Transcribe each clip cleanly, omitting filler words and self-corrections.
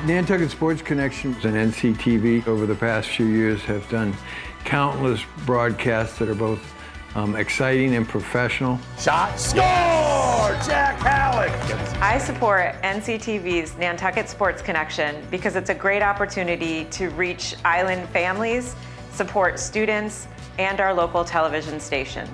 Nantucket Sports Connection and NCTV over the past few years have done countless broadcasts that are both exciting and professional. Shot, score! Jack Halik! I support NCTV's Nantucket Sports Connection because it's a great opportunity to reach island families, support students, and our local television station.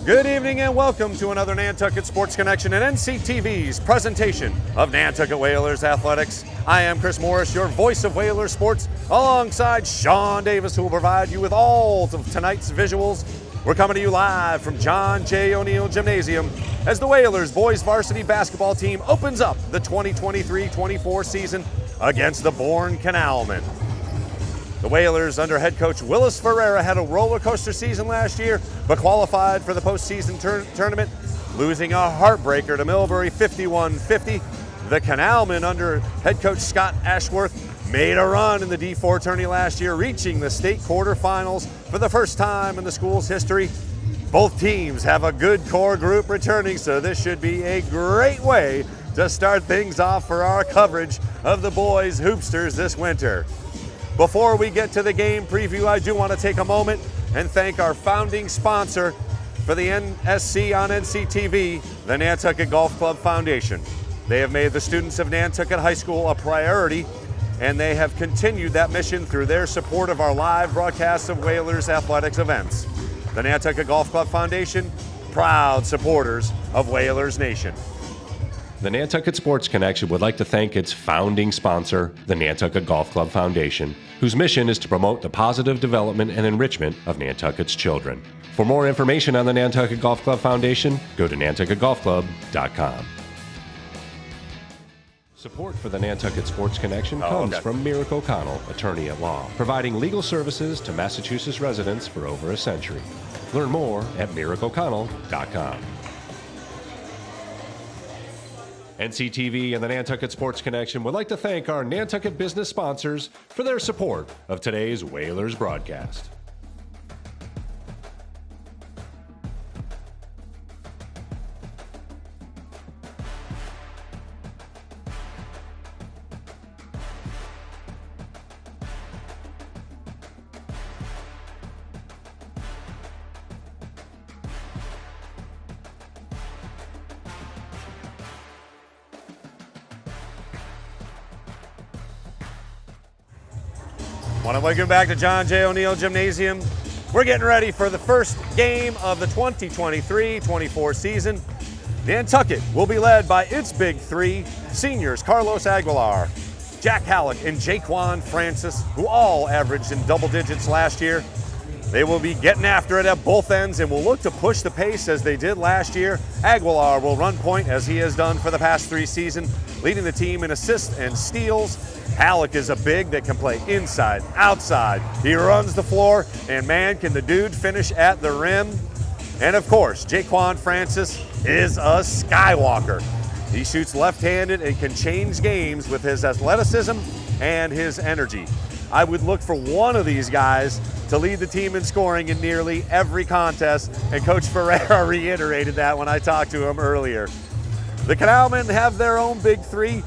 Good evening and welcome to another Nantucket Sports Connection and NCTV's presentation of Nantucket Whalers Athletics. I am Chris Morris, your voice of Whalers sports, alongside Sean Davis, who will provide you with all of tonight's visuals. We're coming to you live from John J. O'Neill Gymnasium as the Whalers boys varsity basketball team opens up the 2023-24 season against the Bourne Canalmen. The Whalers under head coach Willis Ferreria had a roller coaster season last year, but qualified for the postseason tournament, losing a heartbreaker to Millbury 51-50. The Canalmen under head coach Scott Ashworth made a run in the D4 tourney last year, reaching the state quarterfinals for the first time in the school's history. Both teams have a good core group returning, so this should be a great way to start things off for our coverage of the boys hoopsters this winter. Before we get to the game preview, I do want to take a moment and thank our founding sponsor for the NSC on NCTV, the Nantucket Golf Club Foundation. They have made the students of Nantucket High School a priority, and they have continued that mission through their support of our live broadcasts of Whalers athletics events. The Nantucket Golf Club Foundation, proud supporters of Whalers Nation. The Nantucket Sports Connection would like to thank its founding sponsor, the Nantucket Golf Club Foundation, whose mission is to promote the positive development and enrichment of Nantucket's children. For more information on the Nantucket Golf Club Foundation, go to nantucketgolfclub.com. Support for the Nantucket Sports Connection comes from Merrick O'Connell, attorney at law, providing legal services to Massachusetts residents for over a century. Learn more at merrickoconnell.com. NCTV and the Nantucket Sports Connection would like to thank our Nantucket business sponsors for their support of today's Whalers broadcast. Want to welcome back to John J. O'Neill Gymnasium. We're getting ready for the first game of the 2023-24 season. Nantucket will be led by its big three seniors, Carlos Agular, Jack Halik, and Jayquan Francis, who all averaged in double digits last year. They will be getting after it at both ends and will look to push the pace as they did last year. Aguilar will run point as he has done for the past three seasons, leading the team in assists and steals. Halik is a big that can play inside, outside. He runs the floor, and man, can the dude finish at the rim. And of course, Jayquan Francis is a skywalker. He shoots left-handed and can change games with his athleticism and his energy. I would look for one of these guys to lead the team in scoring in nearly every contest, and Coach Ferreira reiterated that when I talked to him earlier. The Canalmen have their own big three,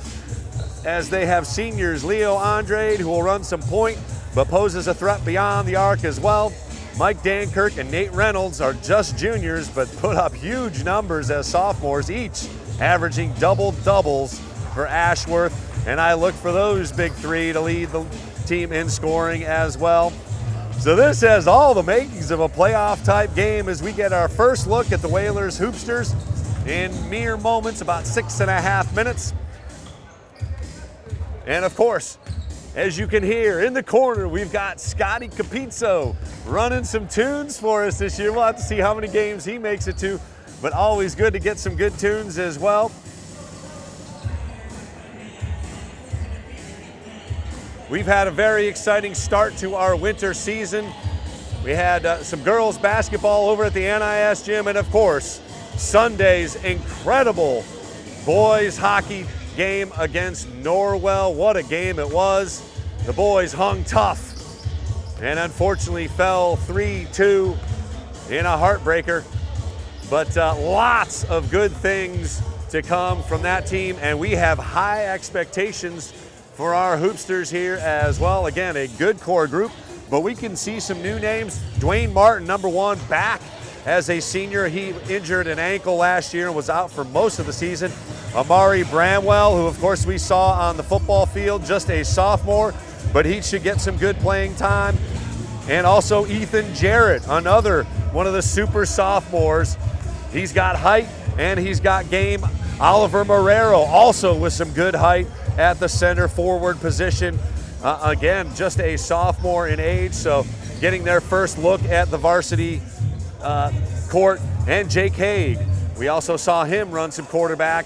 as they have seniors Leo Andrade, who will run some point, but poses a threat beyond the arc as well. Mike Dankirk and Nate Reynolds are just juniors, but put up huge numbers as sophomores, each averaging double-doubles for Ashworth. And I look for those big three to lead the team in scoring as well. So this has all the makings of a playoff-type game as we get our first look at the Whalers hoopsters in mere moments, about 6.5 minutes. And of course, as you can hear in the corner, we've got Scotty Capizzo running some tunes for us this year. We'll have to see how many games he makes it to, but always good to get some good tunes as well. We've had a very exciting start to our winter season. We had some girls basketball over at the NIS gym, and of course, Sunday's incredible boys hockey game against Norwell. What a game it was. The boys hung tough and unfortunately fell 3-2 in a heartbreaker. But lots of good things to come from that team, and we have high expectations for our hoopsters here as well. Again, a good core group, but we can see some new names. Dwayne Martin, number one, back as a senior. He injured an ankle last year and was out for most of the season. Amari Bramwell, who of course we saw on the football field, just a sophomore, but he should get some good playing time. And also Ethan Jarrett, another one of the super sophomores. He's got height and he's got game. Oliver Marrero also with some good height at the center forward position. Again, just a sophomore in age, so getting their first look at the varsity court. And Jake Haig, we also saw him run some quarterback.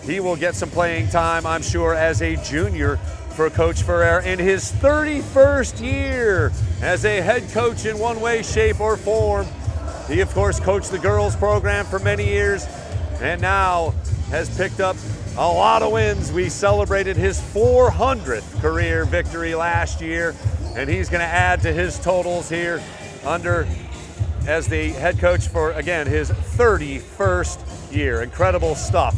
He will get some playing time, I'm sure, as a junior for Coach Ferreira in his 31st year as a head coach in one way, shape, or form. He, of course, coached the girls program for many years and now has picked up a lot of wins. We celebrated his 400th career victory last year, and he's going to add to his totals here as the head coach for, again, his 31st year. Incredible stuff.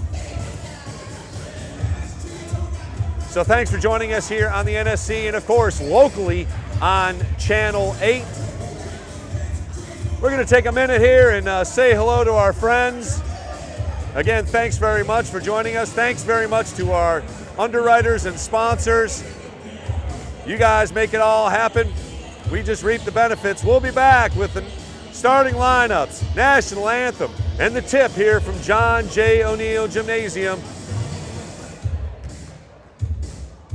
So thanks for joining us here on the NSC and, of course, locally on Channel 8. We're going to take a minute here and say hello to our friends. Again, thanks very much for joining us. Thanks very much to our underwriters and sponsors. You guys make it all happen. We just reap the benefits. We'll be back with the starting lineups, national anthem, and the tip here from John J. O'Neill Gymnasium.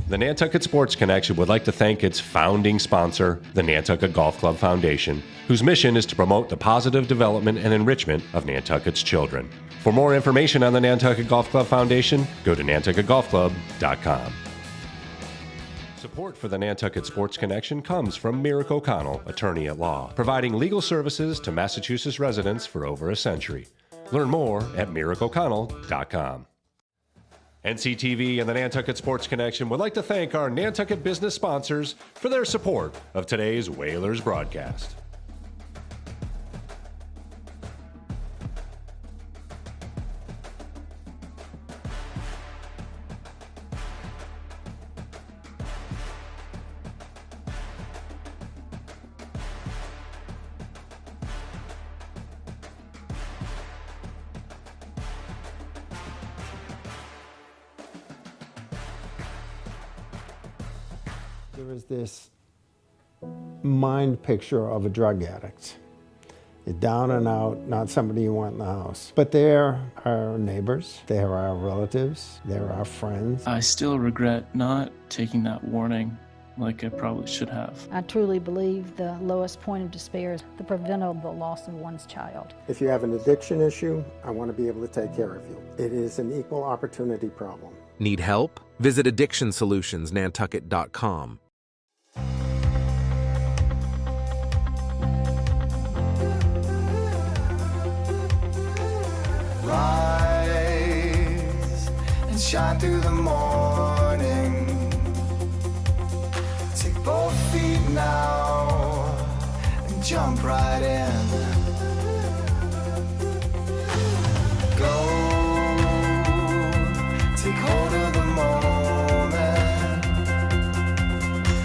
The Nantucket Sports Connection would like to thank its founding sponsor, the Nantucket Golf Club Foundation, whose mission is to promote the positive development and enrichment of Nantucket's children. For more information on the Nantucket Golf Club Foundation, go to nantucketgolfclub.com. Support for the Nantucket Sports Connection comes from Merrick O'Connell, attorney at law, providing legal services to Massachusetts residents for over a century. Learn more at merrickoconnell.com. NCTV and the Nantucket Sports Connection would like to thank our Nantucket business sponsors for their support of today's Whalers broadcast. There is this mind picture of a drug addict. You're down and out, not somebody you want in the house. But they're our neighbors, they're our relatives, they're our friends. I still regret not taking that warning like I probably should have. I truly believe the lowest point of despair is the preventable loss of one's child. If you have an addiction issue, I want to be able to take care of you. It is an equal opportunity problem. Need help? Visit addictionsolutionsnantucket.com. Rise and shine through the morning. Take both feet now and jump right in. Go, take hold of the moment.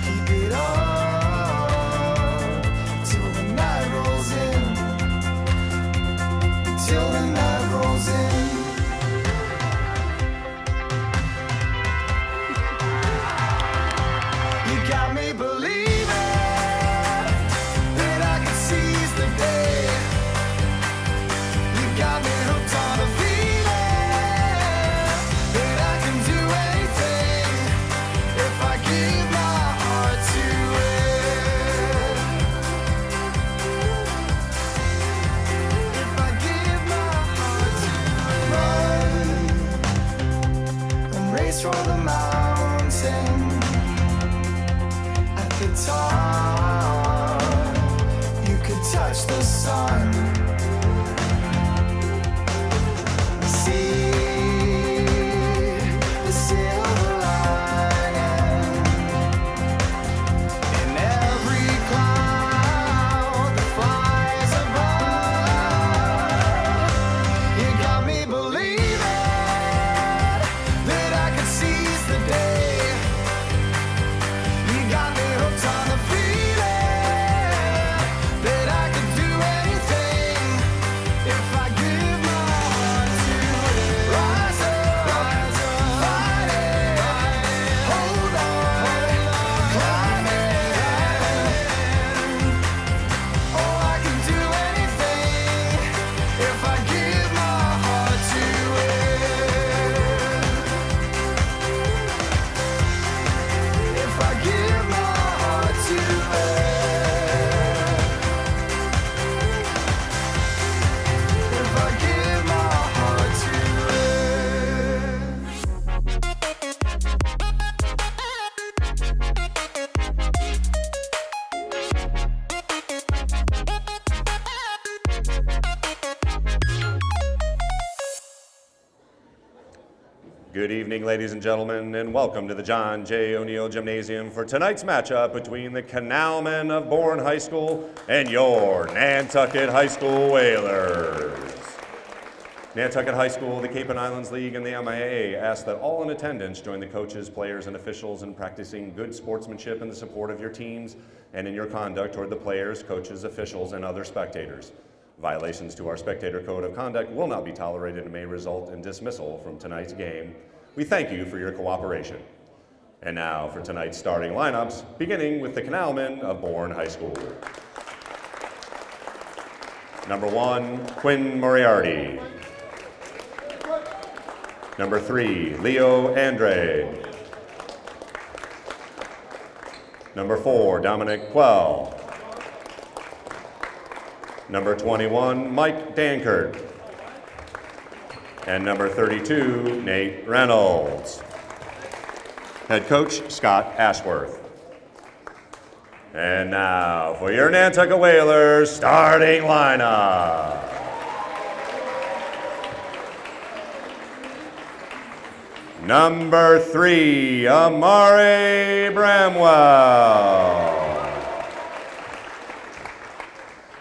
Keep it up till the night rolls in. Till the night rolls in. You got me believing that I can seize the day. touch the sun. See the silver lining in every cloud that flies above. You got me believing that I could seize the day. You got me hooked on the feeling that I could do anything if I give my heart to it. Rise up, fight it, hold on, climb it. Oh, I can do anything if I give my heart to it. If I give my heart to it. If I give my heart to Good evening, ladies and gentlemen, and welcome to the John J. O'Neill Gymnasium for tonight's matchup between the Canalmen of Bourne High School and your Nantucket High School Whalers. Nantucket High School, the Cape and Islands League, and the MIAA ask that all in attendance join the coaches, players, and officials in practicing good sportsmanship in the support of your teams and in your conduct toward the players, coaches, officials, and other spectators. Violations to our spectator code of conduct will not be tolerated and may result in dismissal from tonight's game. We thank you for your cooperation. And now for tonight's starting lineups, beginning with the Canalmen of Bourne High School. Number 1, Quinn Moriarty. Number 3, Leo Andre. Number 4, Dominic Quell. Number 21, Mike Dankert. And number 32, Nate Reynolds. Head coach, Scott Ashworth. And now for your Nantucket Whalers starting lineup. Number 3, Amari Bramwell.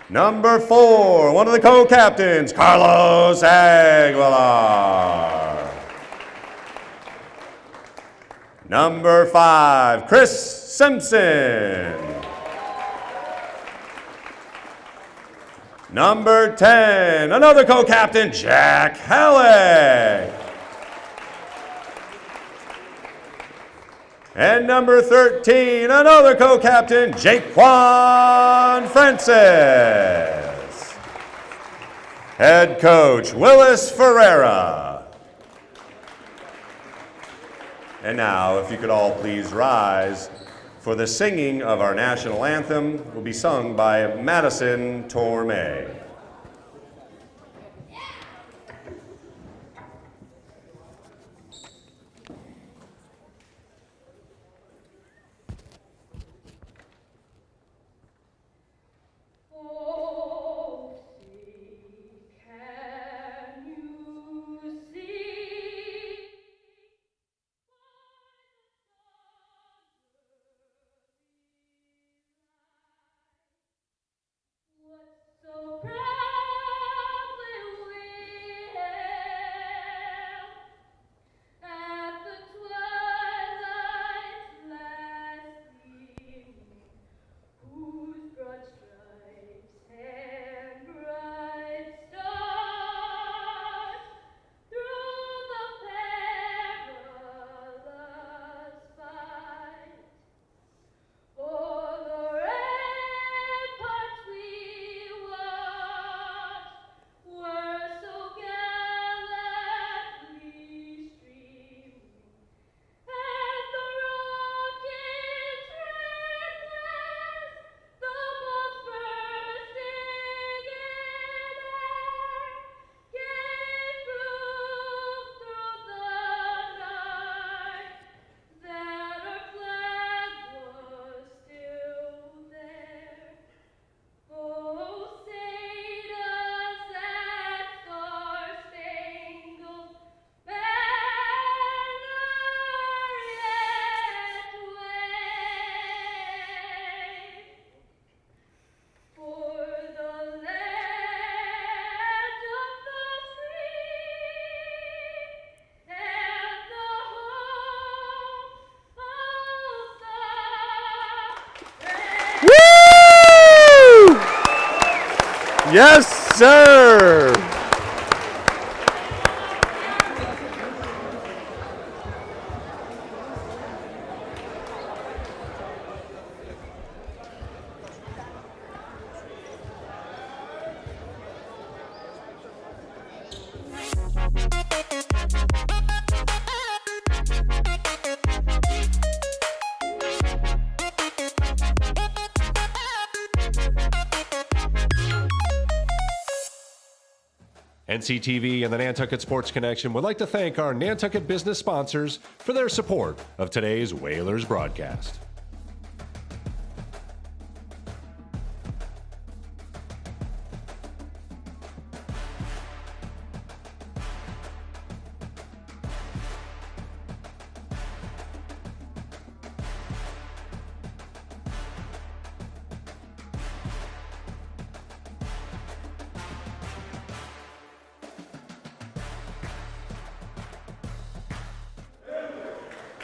Number 4, one of the co-captains, Carlos Agular. Number 5, Chris Simpson. Number 10, another co-captain, Jack Halik. And number 13, another co-captain, Jayquan Francis. Head Coach Willis Ferreria. And now, if you could all please rise, for the singing of our national anthem will be sung by Madison Torme. So proud. Yes, sir. NCTV and the Nantucket Sports Connection would like to thank our Nantucket business sponsors for their support of today's Whalers broadcast.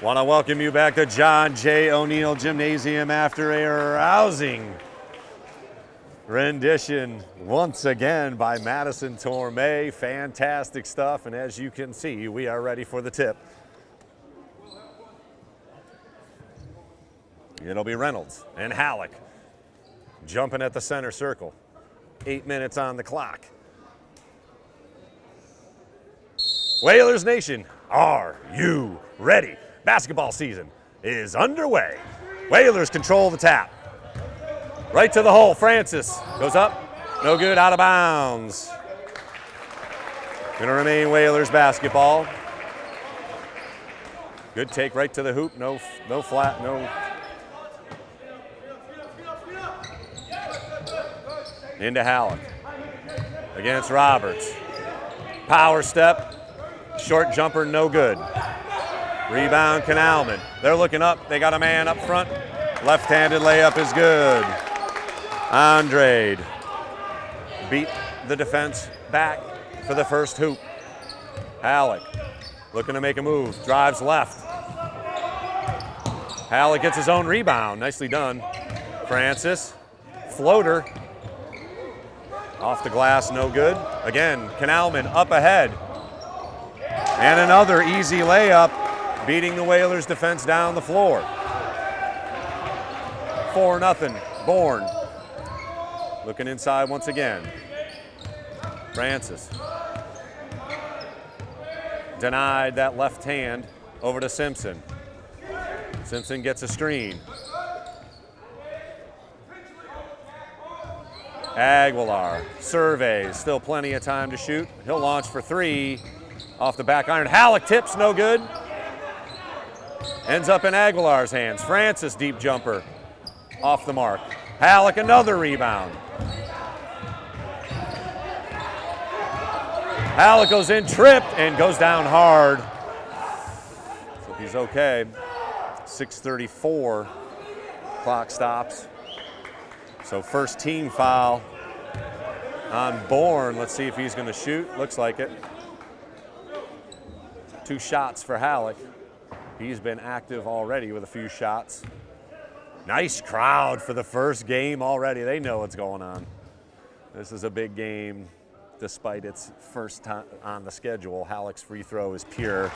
Want to welcome you back to John J. O'Neill Gymnasium after a rousing rendition once again by Madison Torme. Fantastic stuff, and as you can see, we are ready for the tip. It'll be Reynolds and Halik jumping at the center circle. 8 minutes on the clock. Whalers Nation, are you ready? Basketball season is underway. Whalers control the tap. Right to the hole, Francis goes up, no good, out of bounds. Gonna remain Whalers basketball. Good take right to the hoop, no flat, no. Into Halik against Roberts. Power step, short jumper, no good. Rebound, Canalmen. They're looking up. They got a man up front. Left-handed layup is good. Andrade beat the defense back for the first hoop. Halik looking to make a move. Drives left. Halik gets his own rebound. Nicely done. Francis. Floater. Off the glass, no good. Again, Canalmen up ahead. And another easy layup, beating the Whalers defense down the floor. 4-0, Bourne. Looking inside once again. Francis. Denied that left hand over to Simpson. Simpson gets a screen. Aguilar surveys, still plenty of time to shoot. He'll launch for three off the back iron. Halik tips, no good. Ends up in Aguilar's hands. Francis deep jumper off the mark. Halik another rebound. Halik goes in, tripped, and goes down hard. So he's okay. 6:34, clock stops. So first team foul on Bourne. Let's see if he's going to shoot. Looks like it. 2 shots for Halik. He's been active already with a few shots. Nice crowd for the first game already. They know what's going on. This is a big game despite its first time on the schedule. Halik's free throw is pure.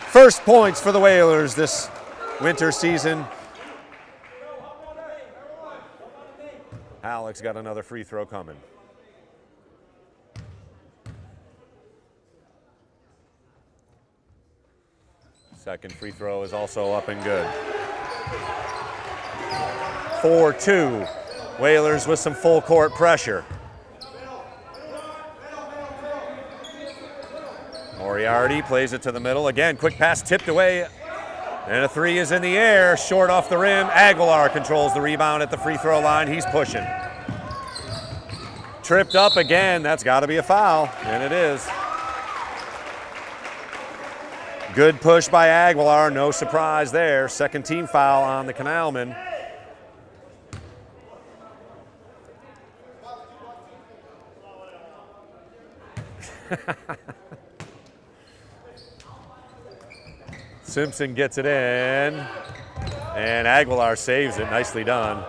First points for the Whalers this winter season. Halik's got another free throw coming. Second free throw is also up and good. 4-2. Whalers with some full court pressure. Moriarty plays it to the middle. Again, quick pass tipped away. And a three is in the air, short off the rim. Aguilar controls the rebound at the free throw line. He's pushing. Tripped up again. That's got to be a foul, and it is. Good push by Aguilar. No surprise there. Second team foul on the Canalmen. Simpson gets it in, and Aguilar saves it. Nicely done.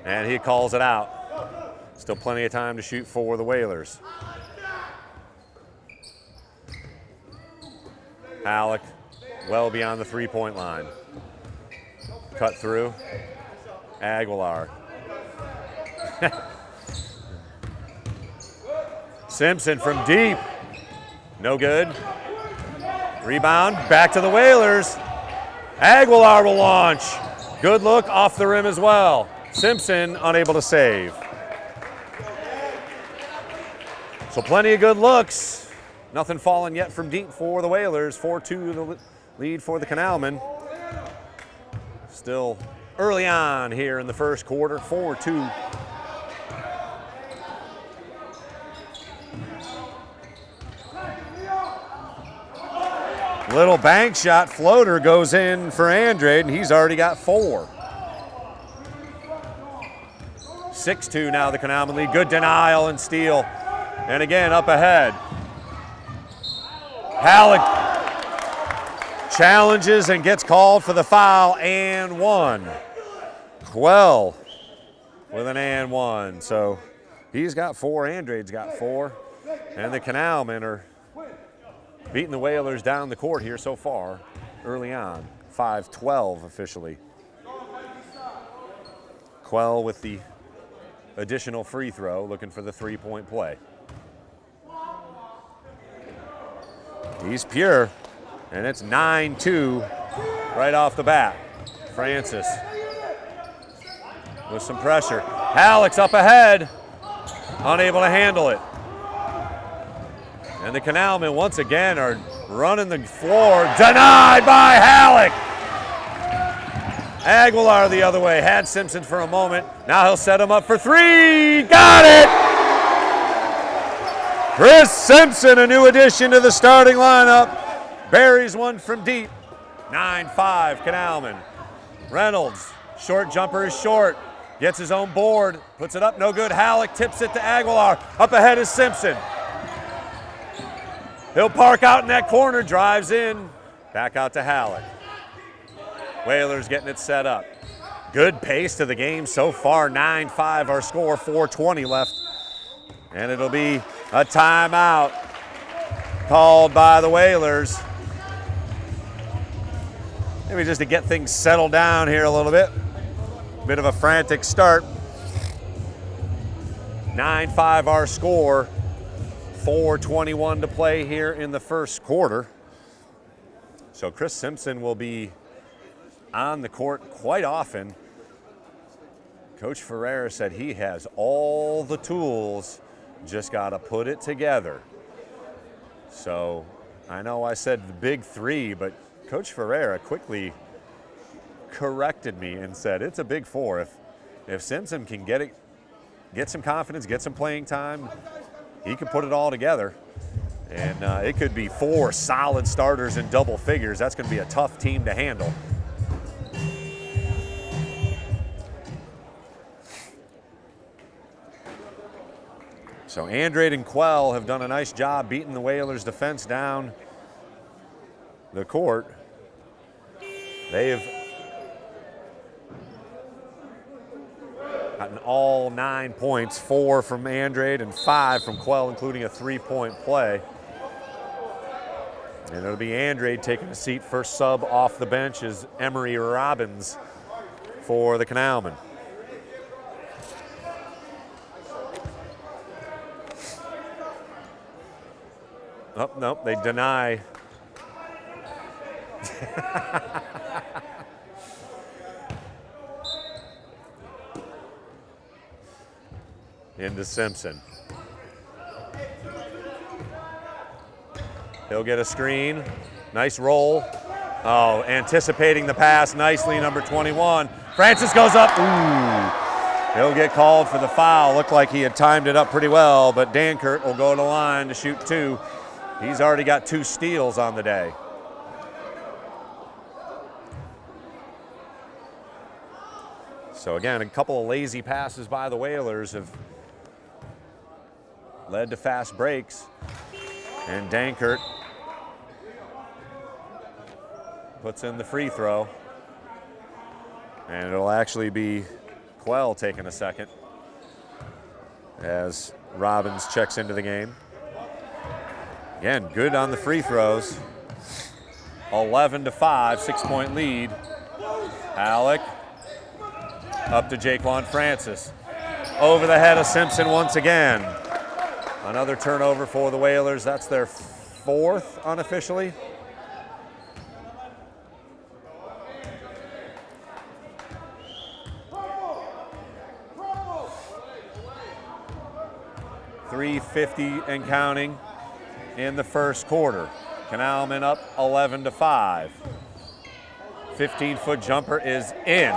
And he calls it out. Still plenty of time to shoot for the Whalers. Halik well beyond the three-point line. Cut through. Aguilar. Simpson from deep. No good. Rebound, back to the Whalers. Aguilar will launch. Good look off the rim as well. Simpson unable to save. So plenty of good looks. Nothing falling yet from deep for the Whalers. 4-2 the lead for the Canalmen. Still early on here in the first quarter, 4-2. Little bank shot floater goes in for Andrade, and he's already got 4. 6-2 now the Canalmen lead. Good denial and steal. And again, up ahead. Halik challenges and gets called for the foul, and 1. Quell with an and 1. So he's got 4, Andrade's got 4. And the Canalmen are beating the Whalers down the court here so far, early on. 5-12 officially. Quell with the additional free throw, looking for the three-point play. He's pure, and it's 9-2 right off the bat. Francis with some pressure. Halik's up ahead, unable to handle it. And the Canalmen once again are running the floor. Denied by Halik. Aguilar the other way. Had Simpson for a moment. Now he'll set him up for 3. Got it! Chris Simpson, a new addition to the starting lineup. Buries one from deep. 9-5 Canalmen. Reynolds, short jumper is short. Gets his own board. Puts it up, no good. Halik tips it to Aguilar. Up ahead is Simpson. He'll park out in that corner, drives in. Back out to Halik. Whalers getting it set up. Good pace to the game so far. 9-5 our score, 4:20 left. And it'll be a timeout called by the Whalers. Maybe just to get things settled down here a little bit. Bit of a frantic start. 9-5 our score. 4:21 to play here in the first quarter. So Chris Simpson will be on the court quite often. Coach Ferreria said he has all the tools, just got to put it together. So I know I said the big 3, but Coach Ferreria quickly corrected me and said it's a big 4. If Simpson can get some confidence, get some playing time, he can put it all together. And it could be 4 solid starters in double figures. That's going to be a tough team to handle. So Andrade and Quell have done a nice job beating the Whalers defense down the court. They have gotten all 9 points, 4 from Andrade and 5 from Quell, including a 3-point play. And it'll be Andrade taking a seat. First sub off the bench is Emery Robbins for the Canalmen. Oh, nope, they deny. Into Simpson. He'll get a screen. Nice roll. Oh, anticipating the pass nicely, number 21. Francis goes up. Ooh. He'll get called for the foul. Looked like he had timed it up pretty well, but Dankert will go to the line to shoot 2. He's already got 2 steals on the day. So again, a couple of lazy passes by the Whalers have led to fast breaks. And Dankert puts in the free throw. And it'll actually be Quell taking a second. as Robbins checks into the game. Again, good on the free throws. 11-5, 6-point lead. Halik up to Jayquan Francis. Over the head of Simpson once again. Another turnover for the Whalers. That's their 4th unofficially. .350 and counting in the first quarter. Canalmen up 11-5. 15-foot jumper is in.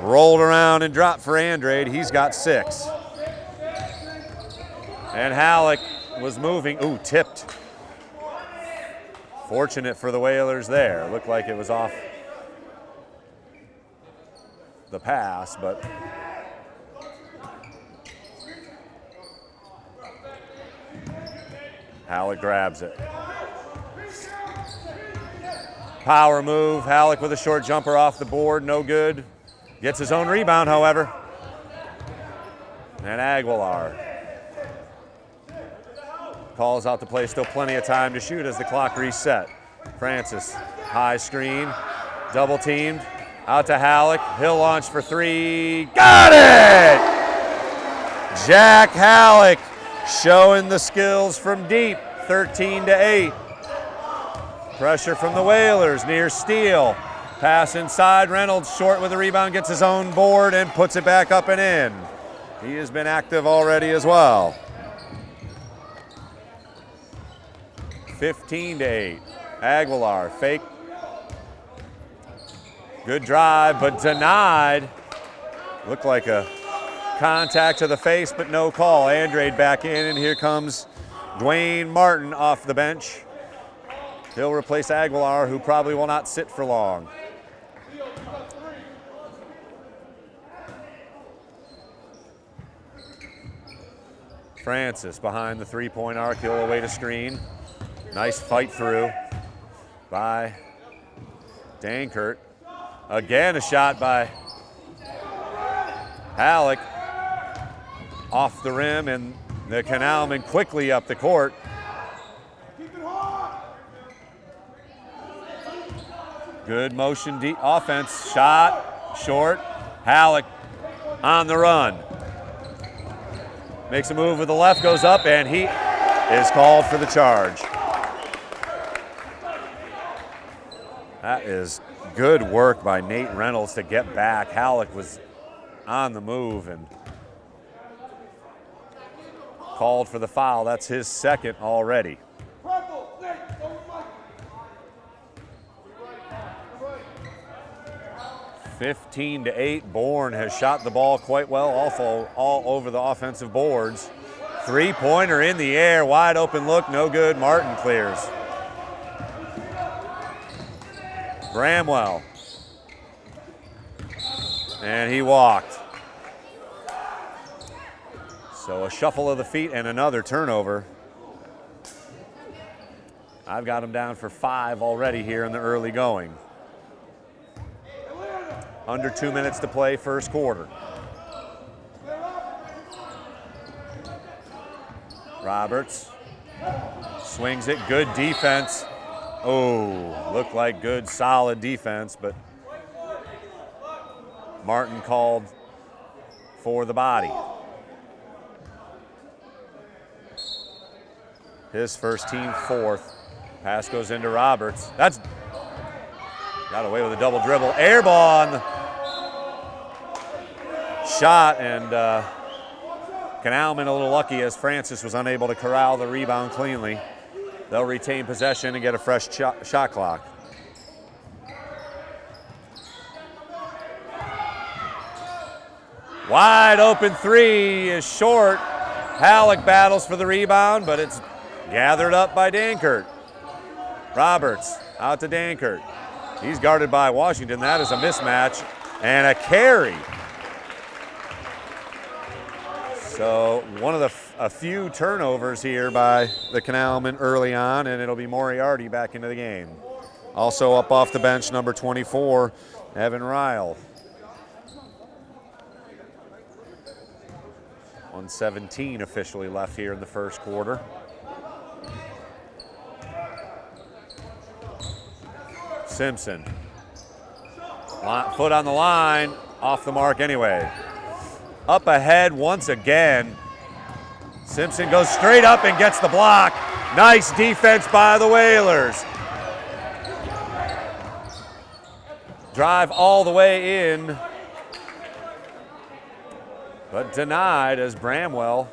Rolled around and dropped for Andrade. He's got 6. And Halik was moving. Ooh, tipped. Fortunate for the Whalers there. Looked like it was off the pass, but Halik grabs it. Power move. Halik with a short jumper off the board. No good. Gets his own rebound, however. And Aguilar calls out the play. Still plenty of time to shoot as the clock reset. Francis, high screen, double teamed. Out to Halik. He'll launch for 3. Got it! Jack Halik showing the skills from deep. 13-8. Pressure from the Whalers near Steele. Pass inside. Reynolds short with the rebound, gets his own board and puts it back up and in. He has been active already as well. 15-8. Aguilar, fake. Good drive, but denied. Looked like a contact to the face, but no call. Andrade back in, and here comes Dwayne Martin off the bench. He'll replace Aguilar, who probably will not sit for long. Francis behind the three-point arc. He'll await a screen. Nice fight through by Dankert. Again, a shot by Halik off the rim, and the Canalmen quickly up the court. Good motion, deep offense, shot, short. Halik on the run. Makes a move with the left, goes up, and he is called for the charge. That is good work by Nate Reynolds to get back. Halik was on the move and called for the foul. That's his second already. 15-8. Bourne has shot the ball quite well, also all over the offensive boards. Three-pointer in the air, wide open look, no good. Martin clears. Bramwell. And he walked. So a shuffle of the feet and another turnover. I've got him down for 5 already here in the early going. Under 2 minutes to play, first quarter. Roberts swings it, good defense. Oh, looked like good, solid defense, but Martin called for the body. His first team fourth. Pass goes into Roberts. That's got away with a double dribble. Air ball on the shot, and Canalmen a little lucky as Francis was unable to corral the rebound cleanly. They'll retain possession and get a fresh shot clock. Wide open three is short. Halik battles for the rebound, but it's gathered up by Dankert. Roberts out to Dankert. He's guarded by Washington. That is a mismatch and a carry. So one of a few turnovers here by the Canalmen early on, and it'll be Moriarty back into the game. Also up off the bench, number 24, Evan Ryle. 1:17 officially left here in the first quarter. Simpson. Foot on the line, off the mark anyway. Up ahead once again. Simpson goes straight up and gets the block. Nice defense by the Whalers. Drive all the way in, but denied as Bramwell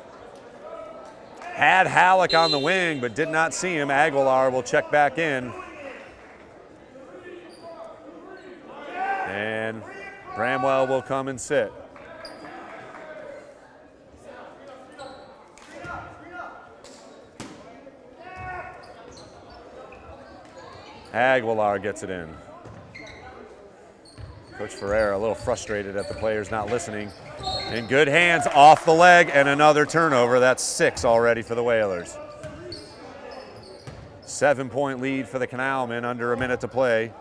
had Halik on the wing but did not see him. Aguilar will check back in. And Bramwell will come and sit. Aguilar gets it in. Coach Ferreria a little frustrated at the players not listening. In good hands, off the leg, and another turnover. That's 6 already for the Whalers. 7-point lead for the Canalmen, under a minute to play.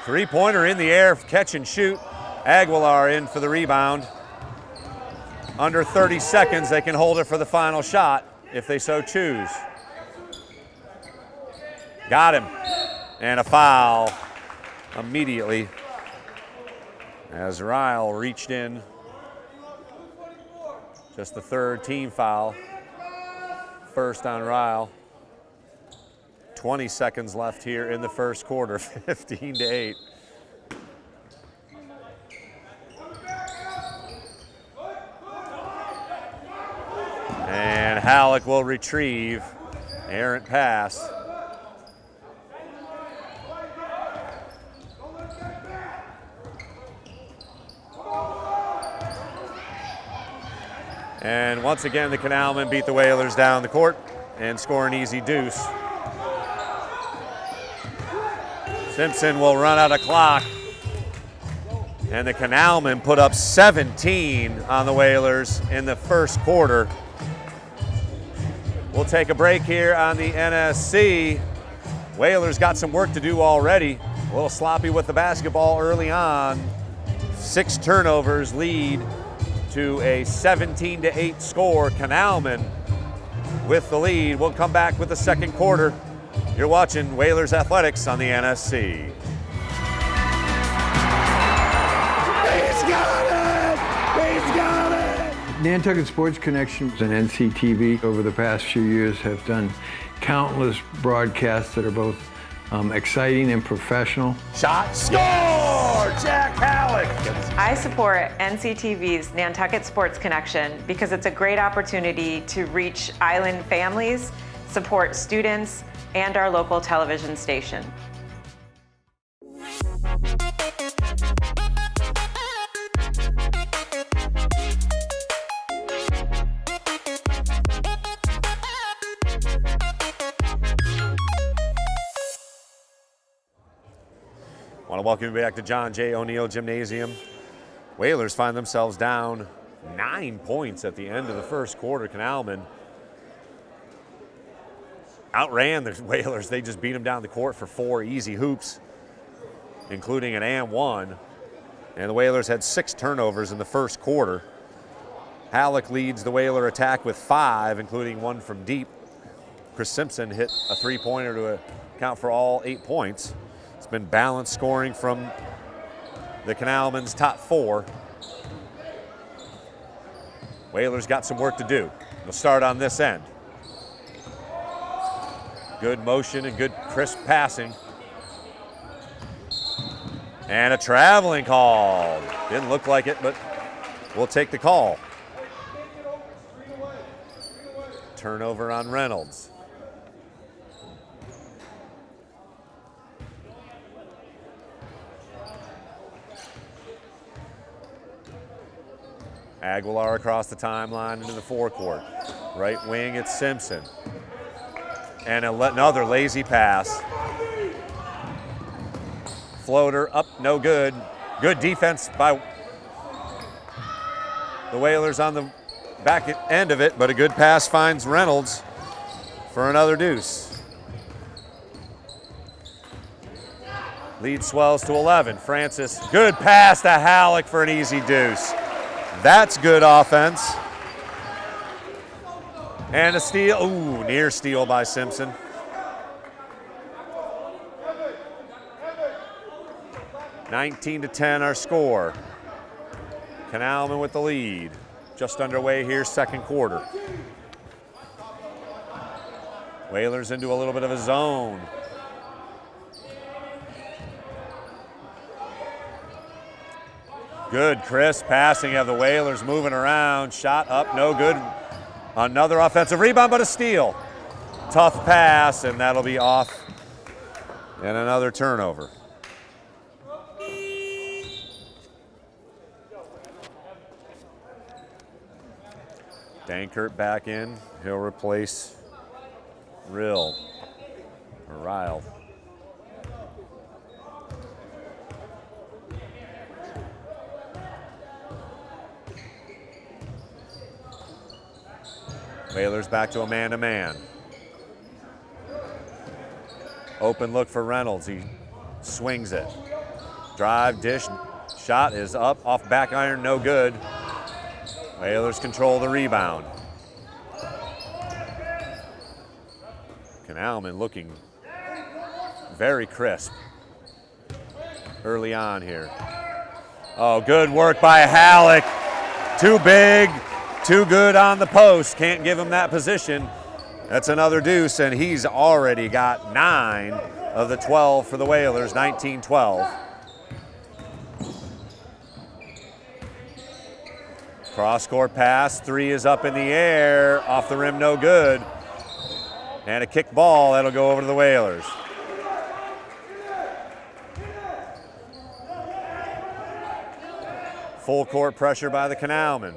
Three-pointer in the air, catch and shoot. Aguilar in for the rebound. Under 30 seconds, they can hold it for the final shot if they so choose. Got him. And a foul immediately as Ryle reached in. Just the third team foul. First on Ryle. 20 seconds left here in the first quarter, 15-8. And Halik will retrieve. Errant pass. And once again, the Canalmen beat the Whalers down the court and score an easy deuce. Simpson will run out of clock. And the Canalmen put up 17 on the Whalers in the first quarter. We'll take a break here on the NSC. Whalers got some work to do already. A little sloppy with the basketball early on. 6 turnovers lead to a 17-8 score. Canalmen with the lead. We'll come back with the second quarter. You're watching Whalers Athletics on the NSC. He's got it! He's got it! Nantucket Sports Connection and NCTV over the past few years have done countless broadcasts that are both exciting and professional. Shot, score! Jack Halik! I support NCTV's Nantucket Sports Connection because it's a great opportunity to reach island families, support students, and our local television station. I want to welcome you back to John J. O'Neill Gymnasium. Whalers find themselves down 9 points at the end of the first quarter. Canalmen outran the Whalers. They just beat them down the court for 4 easy hoops, including an and one. And the Whalers had 6 turnovers in the first quarter. Halik leads the Whaler attack with 5, including 1 from deep. Chris Simpson hit a 3-pointer to account for all 8 points. It's been balanced scoring from the Canalmen's top 4. Whalers got some work to do. They'll start on this end. Good motion and good crisp passing. And a traveling call. Didn't look like it, but we'll take the call. Turnover on Reynolds. Aguilar across the timeline into the forecourt. Right wing, it's Simpson. And another lazy pass. Floater up, no good. Good defense by the Whalers on the back end of it, but a good pass finds Reynolds for another deuce. Lead swells to 11. Francis, good pass to Halik for an easy deuce. That's good offense. And a steal, ooh, near steal by Simpson. (19-10) our score. Canalmen with the lead. Just underway here, second quarter. Whalers into a little bit of a zone. Good, crisp passing. You have the Whalers moving around. Shot up, no good. Another offensive rebound, but a steal. Tough pass, and that'll be off. And another turnover. Dankert back in. He'll replace Ryle. Whalers back to a man-to-man. Open look for Reynolds. He swings it. Drive, dish, shot is up, off back iron, no good. Whalers control the rebound. Canalmen looking very crisp early on here. Oh, good work by Halik. Too big, too good on the post. Can't give him that position. That's another deuce, and he's already got 9 of the 12 for the Whalers, 19-12. Cross-court pass, 3 is up in the air, off the rim, no good. And a kick ball, that'll go over to the Whalers. Full court pressure by the Canalmen.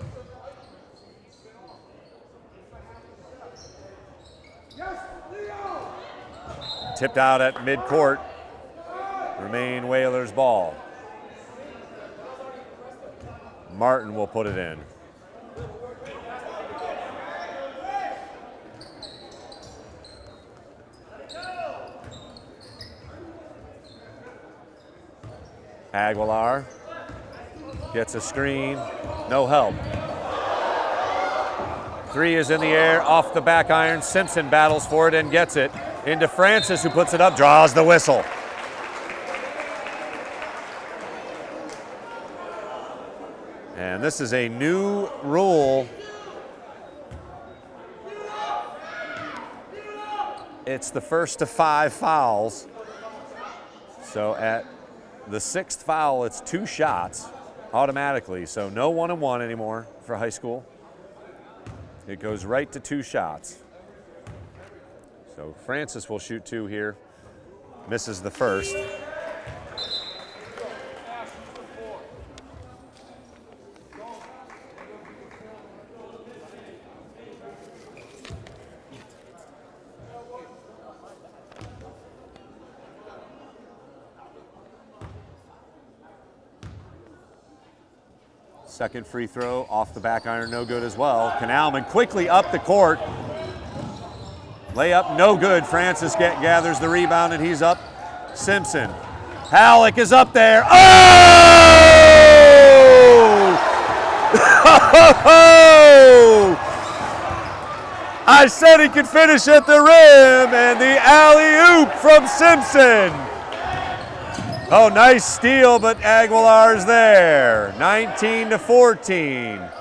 Tipped out at midcourt. Remain Whalers ball. Martin will put it in. Aguilar gets a screen, no help. 3 is in the air, off the back iron. Simpson battles for it and gets it. Into Francis, who puts it up, draws the whistle. And this is a new rule. It's the first to 5 fouls. So at the 6th foul, it's 2 shots automatically. So no 1-on-1 anymore for high school. It goes right to 2 shots. So Francis will shoot 2 here. Misses the first. Second free throw off the back iron, no good as well. Canalmen quickly up the court. Layup, no good. Francis gathers the rebound, and he's up. Simpson. Halik is up there. Oh! I said he could finish at the rim, and the alley-oop from Simpson. Oh, nice steal, but Aguilar's there. 19-14.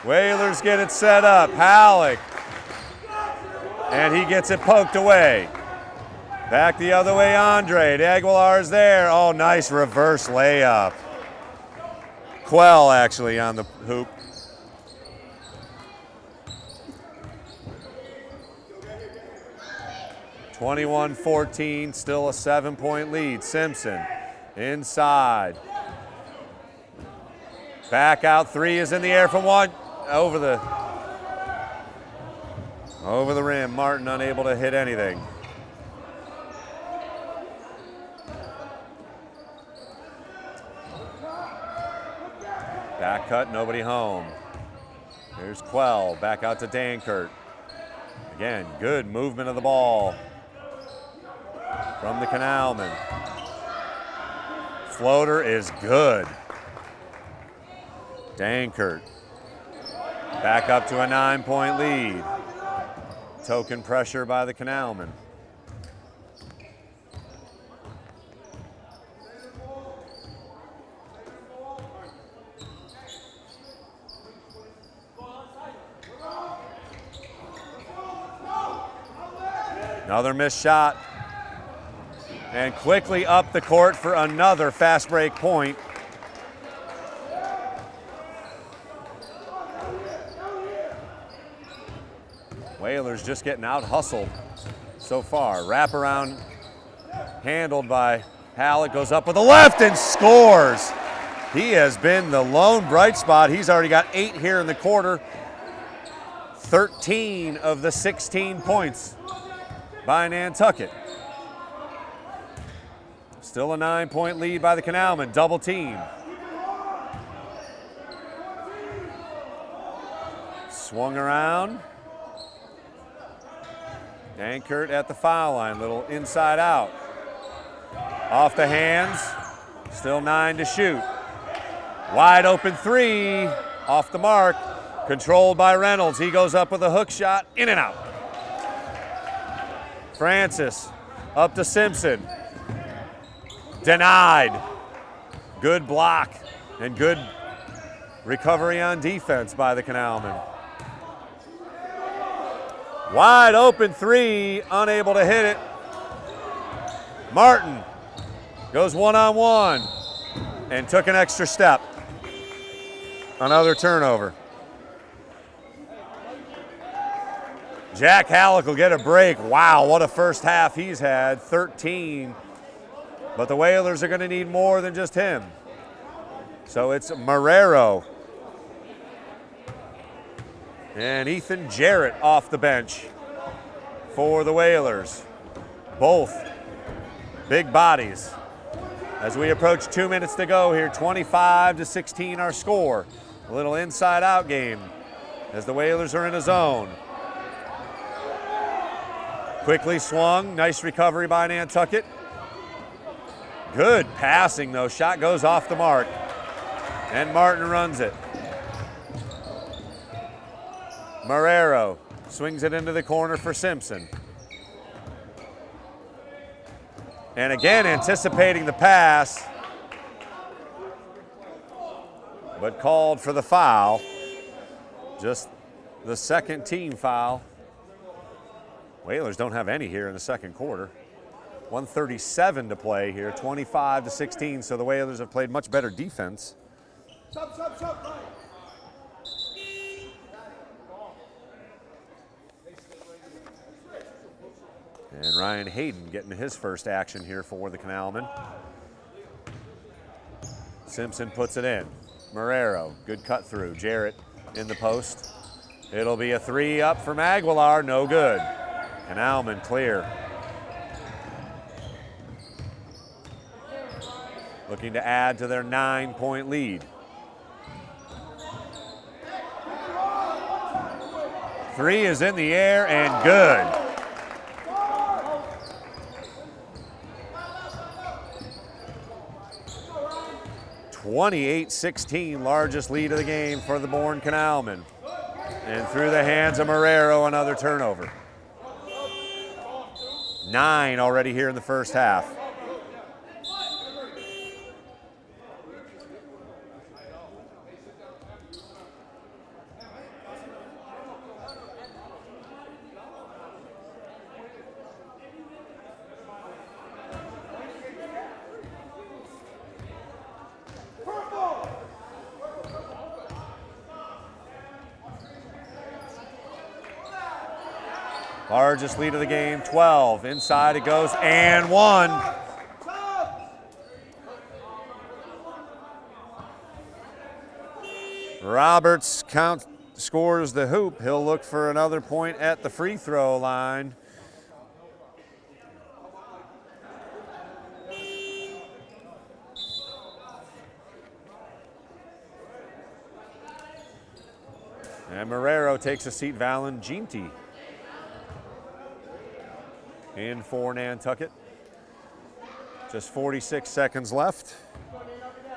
Whalers get it set up. Halik. And he gets it poked away. Back the other way, Andre. Aguilar's there. Oh, nice reverse layup. Quell actually on the hoop. (21-14), still a 7-point lead. Simpson inside. Back out, 3 is in the air from 1. Over the rim. Martin unable to hit anything. Back cut, nobody home. Here's Quell, back out to Dankert. Again, good movement of the ball from the Canalmen. Floater is good. Dankert back up to a 9-point lead. Token pressure by the Canalmen. Another missed shot. And quickly up the court for another fast break point. Whalers just getting out hustled so far. Wraparound handled by Halik, goes up with the left and scores. He has been the lone bright spot. He's already got 8 here in the quarter. 13 of the 16 points by Nantucket. Still a 9-point lead by the Canalmen, double team. Swung around. Dankert at the foul line, little inside out. Off the hands, still 9 to shoot. Wide open 3, off the mark, controlled by Reynolds. He goes up with a hook shot, in and out. Francis up to Simpson. Denied. Good block and good recovery on defense by the Canalmen. Wide open 3, unable to hit it. Martin goes one-on-one and took an extra step. Another turnover. Jack Halik will get a break. Wow, what a first half he's had, 13. But the Whalers are going to need more than just him. So it's Marrero and Ethan Jarrett off the bench for the Whalers. Both big bodies. As we approach 2 minutes to go here, 25-16 our score. A little inside-out game as the Whalers are in a zone. Quickly swung, nice recovery by Nantucket. Good passing though, shot goes off the mark. And Martin runs it. Marrero swings it into the corner for Simpson. And again, anticipating the pass, but called for the foul. Just the second team foul. Whalers don't have any here in the second quarter. 1:37 to play here, 25-16, so the Whalers have played much better defense. And Ryan Hayden getting his first action here for the Canalmen. Simpson puts it in. Marrero, good cut through. Jarrett in the post. It'll be a 3 up from Aguilar, no good. Canalmen clear. Looking to add to their 9-point lead. 3 is in the air and good. (28-16), largest lead of the game for the Bourne Canalmen. And through the hands of Marrero, another turnover. 9 already here in the first half. Largest lead of the game, 12. Inside it goes, and 1. Roberts scores the hoop. He'll look for another point at the free throw line. And Marrero takes a seat. Valenginti in for Nantucket. Just 46 seconds left.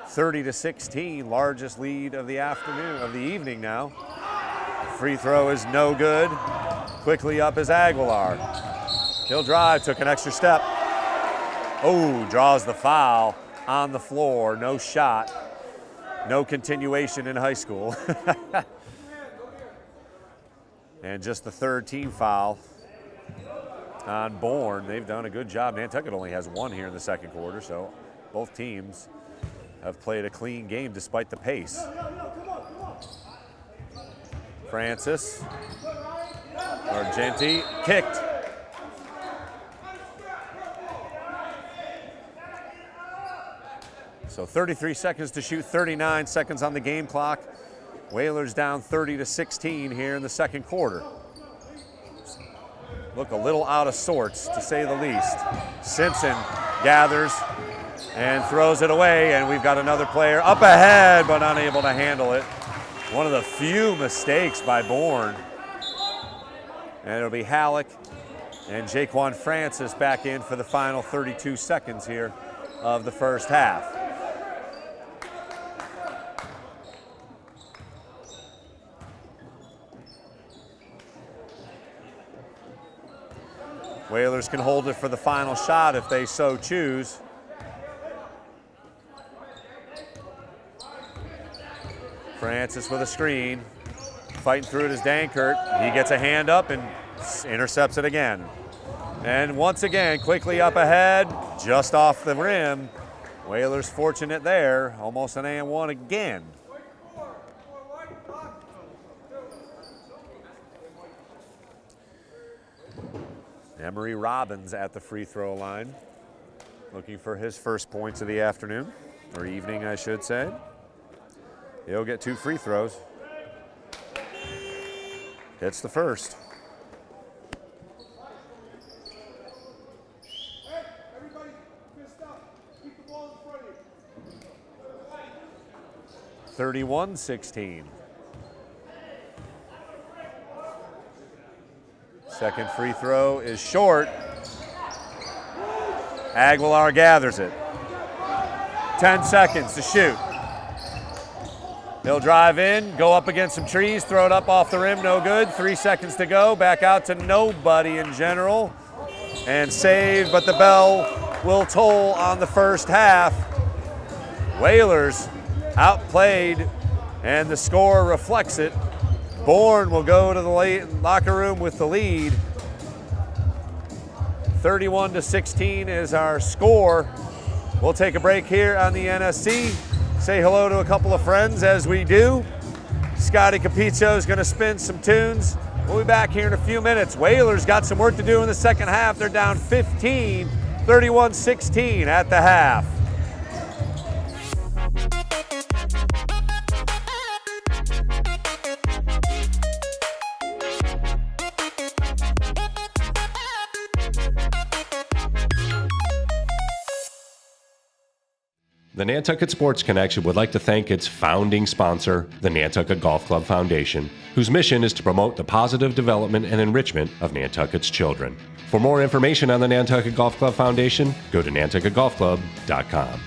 30-16, largest lead of the afternoon, of the evening now. Free throw is no good. Quickly up is Aguilar. He'll drive, took an extra step. Oh, draws the foul on the floor, no shot. No continuation in high school. And just the third team foul on Bourne. They've done a good job. Nantucket only has one here in the second quarter, so both teams have played a clean game despite the pace. Francis, Argenti, kicked. So 33 seconds to shoot, 39 seconds on the game clock. Whalers down 30-16 here in the second quarter. Look a little out of sorts, to say the least. Simpson gathers and throws it away, and we've got another player up ahead but unable to handle it. One of the few mistakes by Bourne. And it'll be Halik and Jayquan Francis back in for the final 32 seconds here of the first half. Whalers can hold it for the final shot if they so choose. Francis with a screen. Fighting through it is Dankert. He gets a hand up and intercepts it again. And once again, quickly up ahead, just off the rim. Whalers fortunate there, almost an and one again. Emery Robbins at the free throw line, looking for his first points of the afternoon, or evening, I should say. He'll get 2 free throws. Hits the first. Hey, everybody, missed up. Keep the ball in front of you. 31-16. Second free throw is short. Aguilar gathers it. 10 seconds to shoot. He'll drive in, go up against some trees, throw it up off the rim, no good. 3 seconds to go, back out to nobody in general. And save, but the bell will toll on the first half. Whalers outplayed, and the score reflects it. Bourne will go to the locker room with the lead. 31-16 is our score. We'll take a break here on the NSC. Say hello to a couple of friends as we do. Scotty Capizzo is going to spin some tunes. We'll be back here in a few minutes. Whalers got some work to do in the second half. They're down 15, 31-16 at the half. The Nantucket Sports Connection would like to thank its founding sponsor, the Nantucket Golf Club Foundation, whose mission is to promote the positive development and enrichment of Nantucket's children. For more information on the Nantucket Golf Club Foundation, go to nantucketgolfclub.com.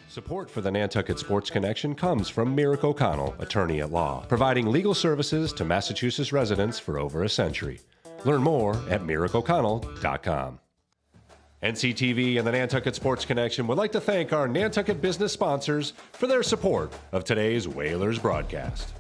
Support for the Nantucket Sports Connection comes from Merrick O'Connell, attorney at law, providing legal services to Massachusetts residents for over a century. Learn more at merrickoconnell.com. NCTV and the Nantucket Sports Connection would like to thank our Nantucket business sponsors for their support of today's Whalers broadcast.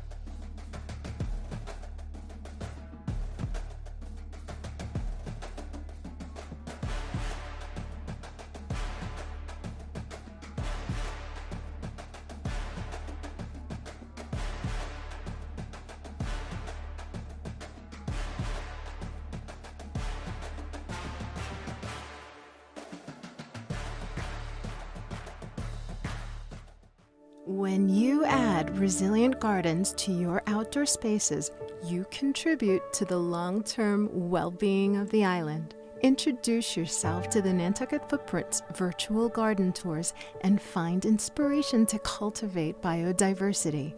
When you add resilient gardens to your outdoor spaces, you contribute to the long-term well-being of the island. Introduce yourself to the Nantucket Footprint's virtual garden tours and find inspiration to cultivate biodiversity.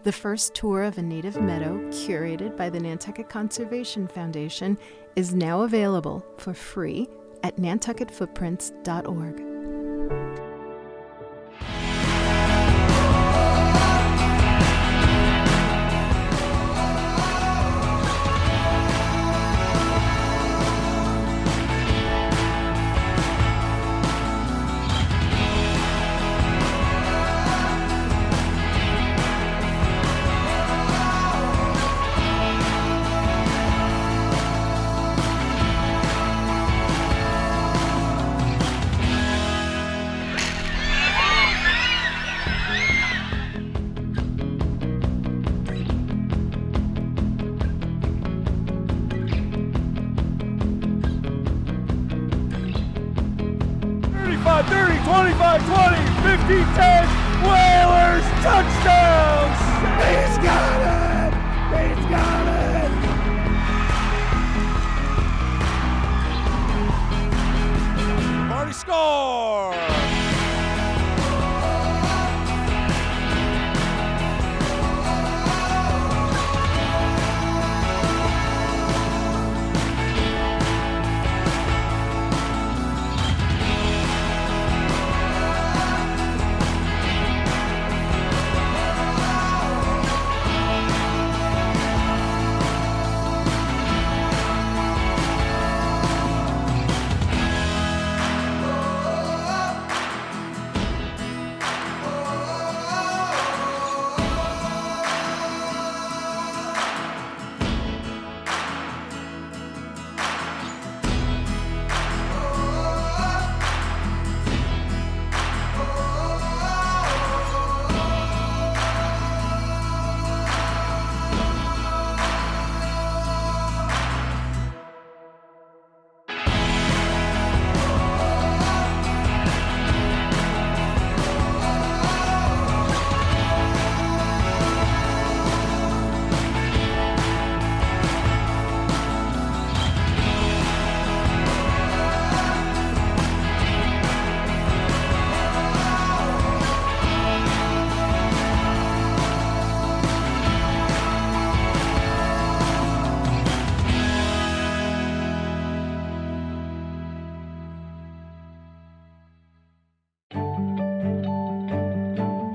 The first tour of a native meadow, curated by the Nantucket Conservation Foundation, is now available for free at nantucketfootprints.org. Whalers touchdowns! He's got it! He's got it! Marty score!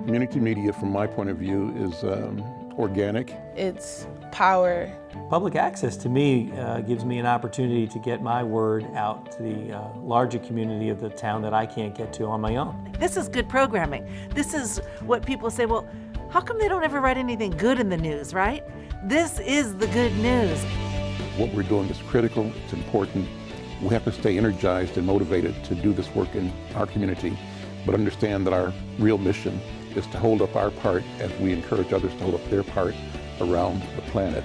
Community media, from my point of view, is organic. It's power. Public access to me gives me an opportunity to get my word out to the larger community of the town that I can't get to on my own. This is good programming. This is what people say, well, how come they don't ever write anything good in the news, right? This is the good news. What we're doing is critical, it's important. We have to stay energized and motivated to do this work in our community, but understand that our real mission is to hold up our part as we encourage others to hold up their part around the planet.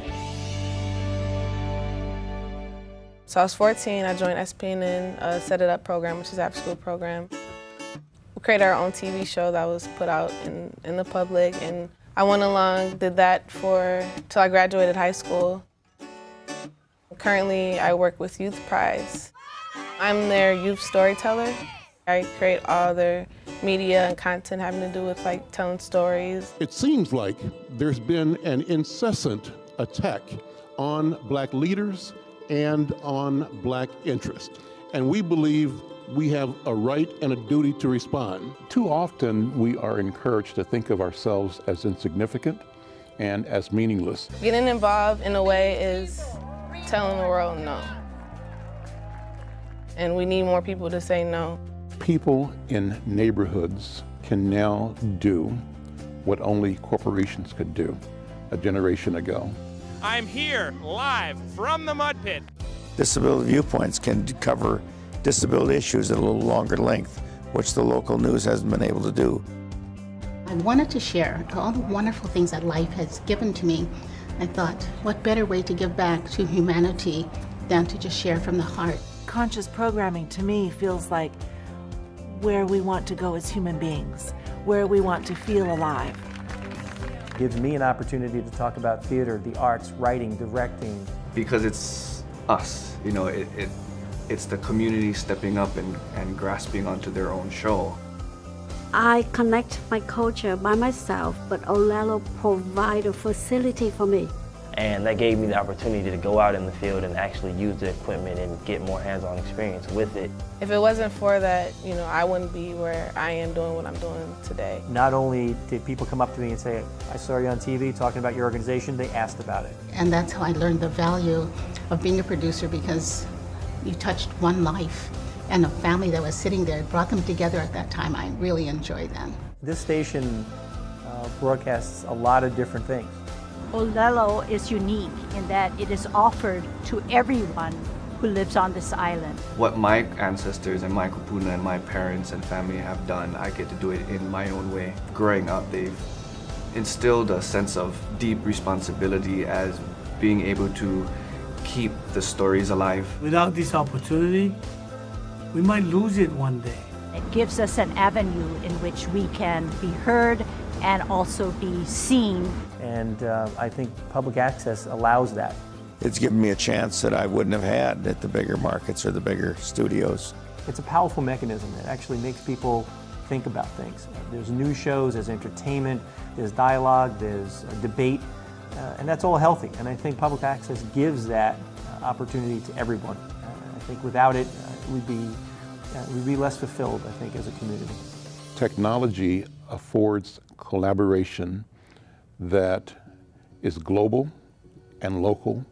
So I was 14, I joined SPNN, Set It Up program, which is an after-school program. We created our own TV show that was put out in the public, and I went along, did that till I graduated high school. Currently, I work with Youth Prize. I'm their youth storyteller. I create all their media and content having to do with like telling stories. It seems like there's been an incessant attack on Black leaders and on Black interest. And we believe we have a right and a duty to respond. Too often we are encouraged to think of ourselves as insignificant and as meaningless. Getting involved in a way is telling the world no. And we need more people to say no. People in neighborhoods can now do what only corporations could do a generation ago. I'm here live from the mud pit. Disability Viewpoints can cover disability issues at a little longer length, which the local news hasn't been able to do. I wanted to share all the wonderful things that life has given to me. I thought, what better way to give back to humanity than to just share from the heart. Conscious programming to me feels like where we want to go as human beings, where we want to feel alive. It gives me an opportunity to talk about theater, the arts, writing, directing. Because it's us, you know, it's the community stepping up and grasping onto their own show. I connect my culture by myself, but Olelo provide a facility for me. And that gave me the opportunity to go out in the field and actually use the equipment and get more hands-on experience with it. If it wasn't for that, I wouldn't be where I am doing what I'm doing today. Not only did people come up to me and say, I saw you on TV talking about your organization, they asked about it. And that's how I learned the value of being a producer, because you touched one life and a family that was sitting there. It brought them together at that time. I really enjoyed that. This station broadcasts a lot of different things. Olelo is unique in that it is offered to everyone who lives on this island. What my ancestors and my kupuna and my parents and family have done, I get to do it in my own way. Growing up, they've instilled a sense of deep responsibility as being able to keep the stories alive. Without this opportunity, we might lose it one day. It gives us an avenue in which we can be heard and also be seen. And I think public access allows that. It's given me a chance that I wouldn't have had at the bigger markets or the bigger studios. It's a powerful mechanism that actually makes people think about things. There's news shows, there's entertainment, there's dialogue, there's debate, and that's all healthy. And I think public access gives that opportunity to everyone. I think without it, we'd be less fulfilled, I think, as a community. Technology affords collaboration that is global and local,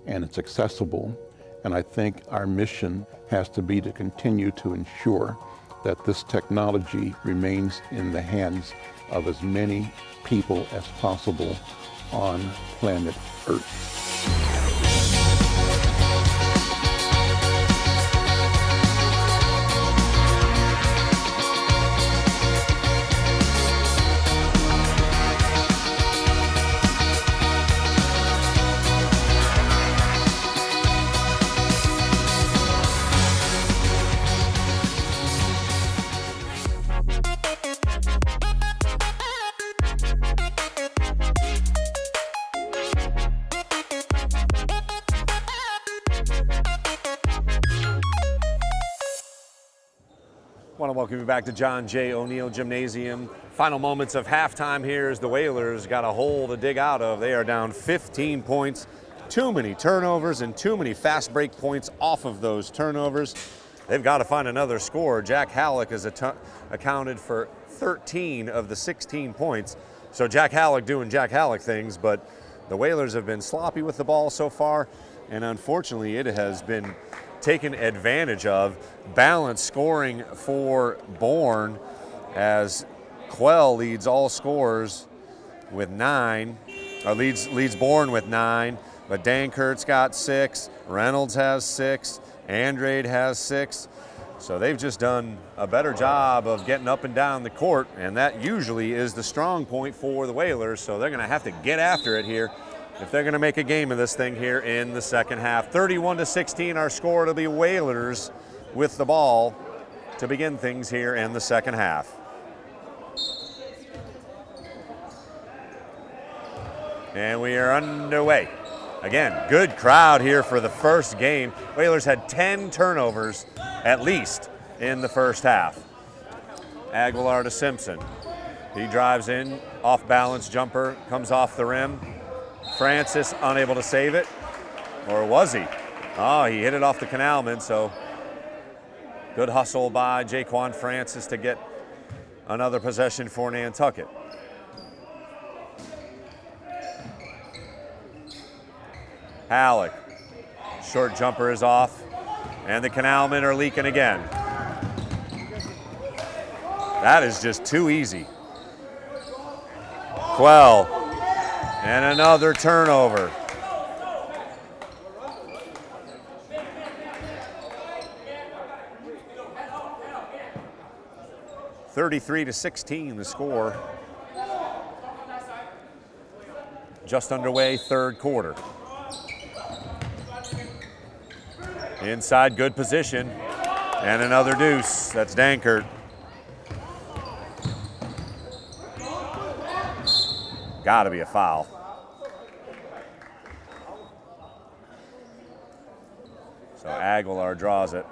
and it's accessible. And I think our mission has to be to continue to ensure that this technology remains in the hands of as many people as possible on planet Earth. I want to welcome you back to John J. O'Neill Gymnasium. Final moments of halftime here as the Whalers got a hole to dig out of. They are down 15 points. Too many turnovers and too many fast break points off of those turnovers. They've got to find another scorer. Jack Halik has accounted for 13 of the 16 points. So Jack Halik doing Jack Halik things, but the Whalers have been sloppy with the ball so far, and unfortunately it has been taken advantage of. Balanced scoring for Bourne as Quell leads all scorers with 9, or leads Bourne with 9, but Dankert's got 6, Reynolds has 6, Andrade has 6. So they've just done a better job of getting up and down the court, and that usually is the strong point for the Whalers, so they're going to have to get after it here if they're going to make a game of this thing here in the second half. 31-16 our score. It'll be Whalers with the ball to begin things here in the second half. And we are underway. Again, good crowd here for the first game. Whalers had 10 turnovers at least in the first half. Aguilar to Simpson. He drives in, off balance jumper, comes off the rim. Francis unable to save it, or was he? Oh, he hit it off the Canalmen, so good hustle by Jayquan Francis to get another possession for Nantucket. Halik, short jumper is off, and the Canalmen are leaking again. That is just too easy. Quell, and another turnover. (33-16) the score. Just underway, third quarter. Inside, good position, and another deuce. That's Dankert. Got to be a foul. So Aguilar draws it.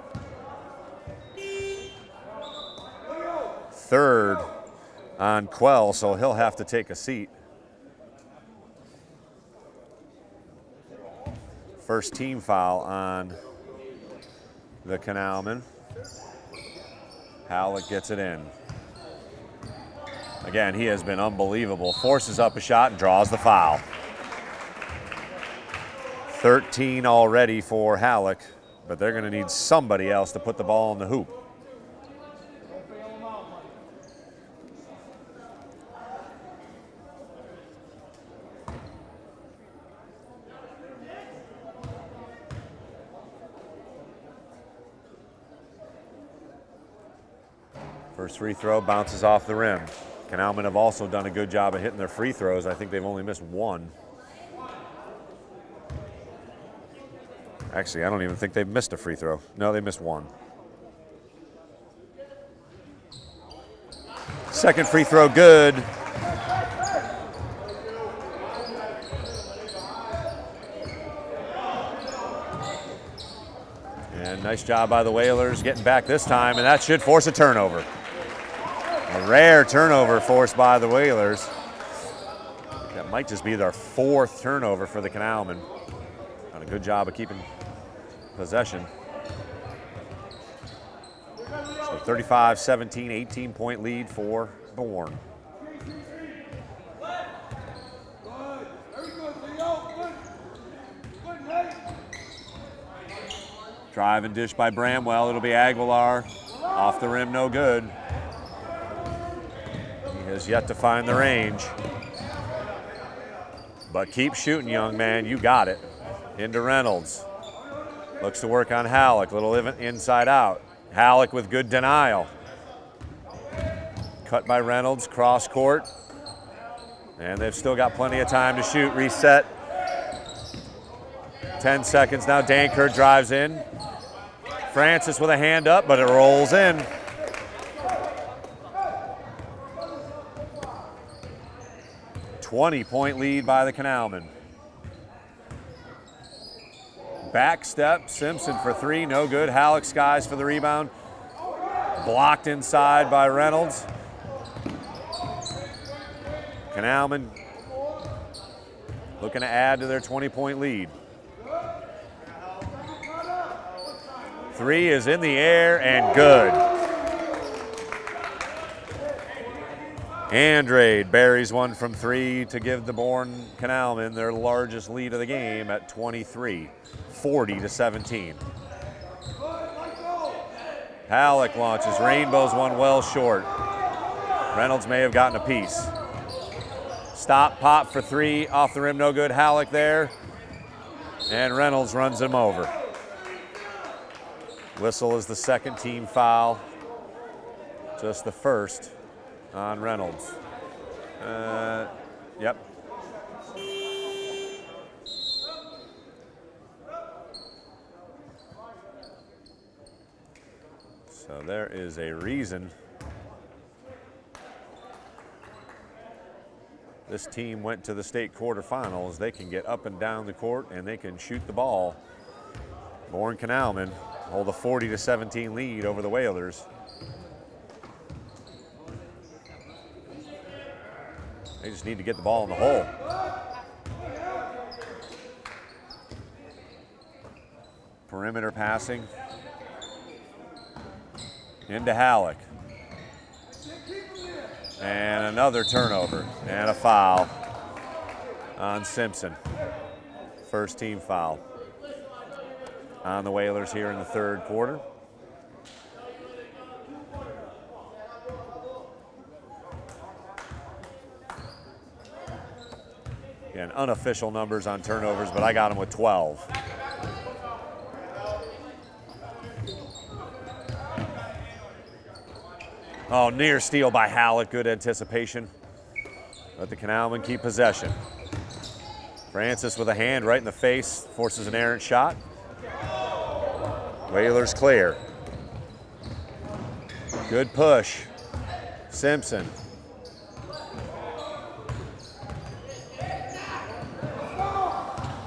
Third on Quell, so he'll have to take a seat. First team foul on the Canalmen. Halik gets it in. Again, he has been unbelievable. Forces up a shot and draws the foul. 13 already for Halik, but they're going to need somebody else to put the ball in the hoop. First free throw bounces off the rim. Canalmen have also done a good job of hitting their free throws. I think they've only missed one. Actually, I don't even think they've missed a free throw. No, they missed one. Second free throw good. And nice job by the Whalers getting back this time, and that should force a turnover. A rare turnover forced by the Whalers. That might just be their fourth turnover for the Canalmen. Done a good job of keeping possession. So 35-17, 18-point lead for Bourne. Drive and dish by Bramwell. It'll be Aguilar. Off the rim, no good. He has yet to find the range. But keep shooting, young man. You got it. Into Reynolds. Looks to work on Halik. Little inside out. Halik with good denial. Cut by Reynolds. Cross court. And they've still got plenty of time to shoot. Reset. 10 seconds now. Dankert drives in. Francis with a hand up, but it rolls in. .20 lead by the Canalmen. Back step, Simpson for three, no good. Halik skies for the rebound. Blocked inside by Reynolds. Canalmen looking to add to their 20-point lead. Three is in the air and good. Andrade buries one from three to give the Bourne Canalmen their largest lead of the game at 23, 40-17. Halik launches, rainbows one well short. Reynolds may have gotten a piece. Stop, pop for three, off the rim, no good. Halik there, and Reynolds runs him over. Whistle is the second team foul, just the first on Reynolds. Yep. So there is a reason this team went to the state quarterfinals. They can get up and down the court and they can shoot the ball. Bourne Canalmen hold a 40-17 lead over the Whalers. They just need to get the ball in the hole. Perimeter passing. Into Halik. And another turnover and a foul on Simpson. First team foul on the Whalers here in the third quarter. Again, unofficial numbers on turnovers, but I got them with 12. Oh, near steal by Halik, good anticipation. Let the Canalmen keep possession. Francis with a hand right in the face, forces an errant shot. Whalers clear. Good push. Simpson.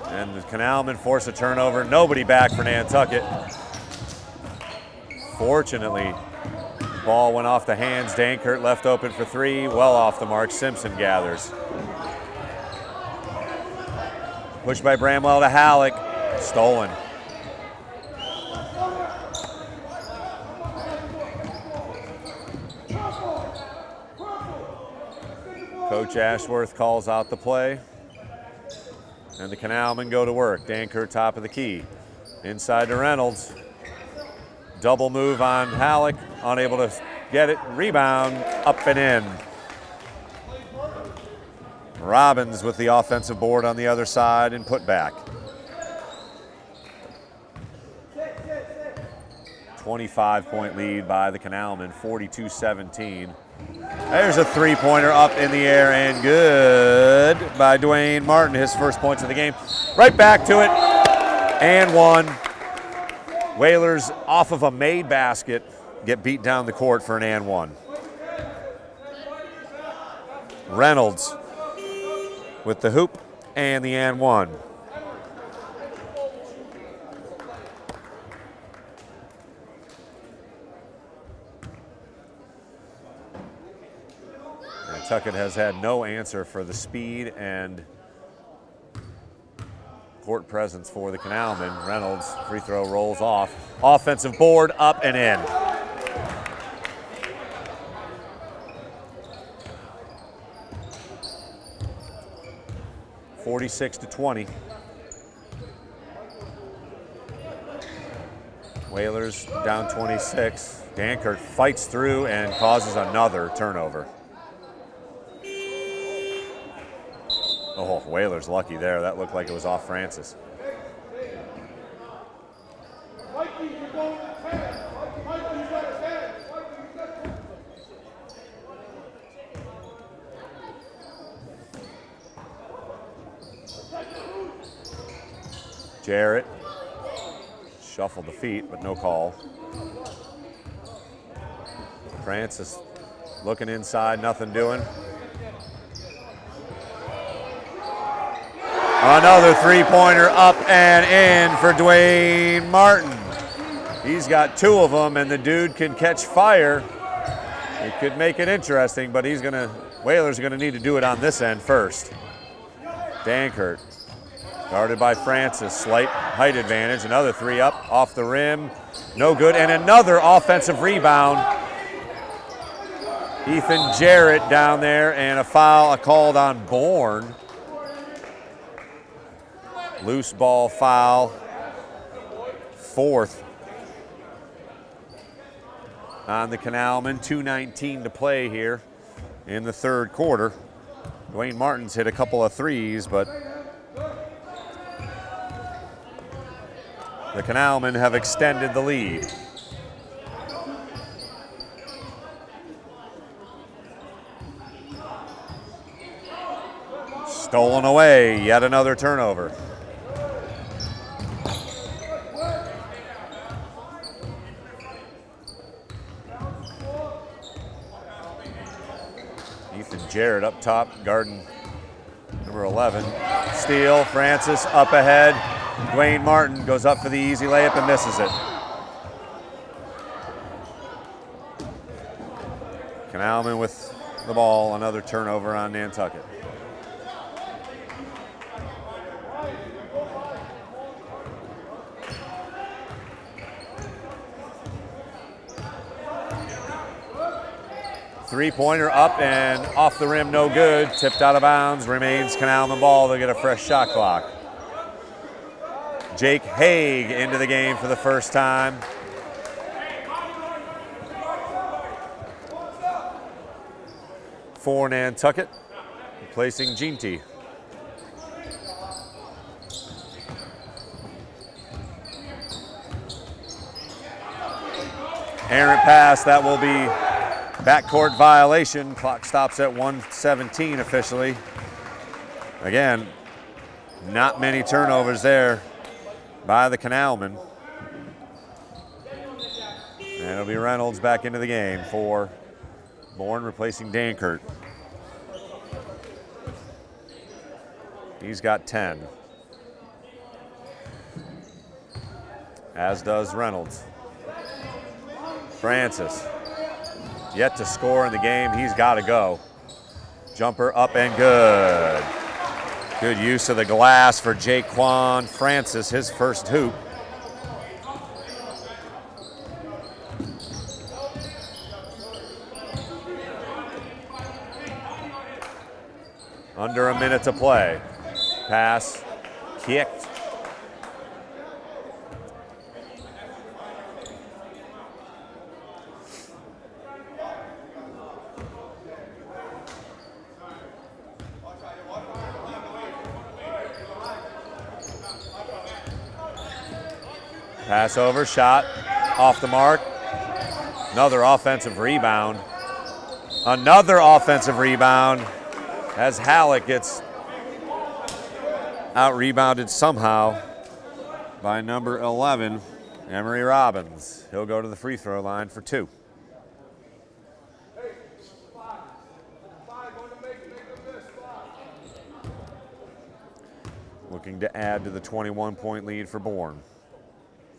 And the Canalmen force a turnover. Nobody back for Nantucket. Fortunately, ball went off the hands. Dankert left open for three. Well off the mark. Simpson gathers. Push by Bramwell to Halik. Stolen. Coach Ashworth calls out the play. And the Canalmen go to work. Dankert top of the key. Inside to Reynolds. Double move on Halik. Unable to get it. Rebound up and in. Robbins with the offensive board on the other side and put back. 25-point lead by the Canalmen, 42-17. There's a three-pointer up in the air and good by Dwayne Martin, his first points of the game. Right back to it, and one. Whalers off of a made basket get beat down the court for an and one. Reynolds with the hoop and the and one. Nantucket has had no answer for the speed and court presence for the Canalmen. Reynolds, free throw rolls off. Offensive board up and in. (46-20). Whalers down 26. Dankert fights through and causes another turnover. Oh, Whalers lucky there. That looked like it was off Francis. Jarrett shuffled the feet, but no call. Francis looking inside, nothing doing. Another three-pointer up and in for Dwayne Martin. He's got two of them, and the dude can catch fire. It could make it interesting, but Whalers are gonna need to do it on this end first. Dankert, guarded by Francis, slight height advantage. Another three up, off the rim, no good, and another offensive rebound. Ethan Jarrett down there, and a foul called on Bourne. Loose ball foul, fourth on the Canalmen. 2:19 to play here in the third quarter. Dwayne Martin's hit a couple of threes, but the Canalmen have extended the lead. Stolen away, yet another turnover. Jarrett up top, guarding number 11. Steal, Francis up ahead. Dwayne Martin goes up for the easy layup and misses it. Canalmen with the ball, another turnover on Nantucket. Three-pointer up and off the rim, no good. Tipped out of bounds, remains Canalmen ball. They'll get a fresh shot clock. Jake Haig into the game for the first time. For Nantucket, replacing Ginty. Errant pass, that will be backcourt violation. Clock stops at 1:17 officially. Again, not many turnovers there by the Canalmen. And it'll be Reynolds back into the game for Bourne, replacing Dankert. He's got 10. As does Reynolds. Francis. Yet to score in the game, he's got to go. Jumper up and good. Good use of the glass for Jayquan Francis, his first hoop. Under a minute to play. Pass, kicked. Pass over, shot, off the mark. Another offensive rebound. Another offensive rebound as Halik gets out-rebounded somehow by number 11, Emory Robbins. He'll go to the free throw line for 2. Looking to add to the 21-point lead for Bourne.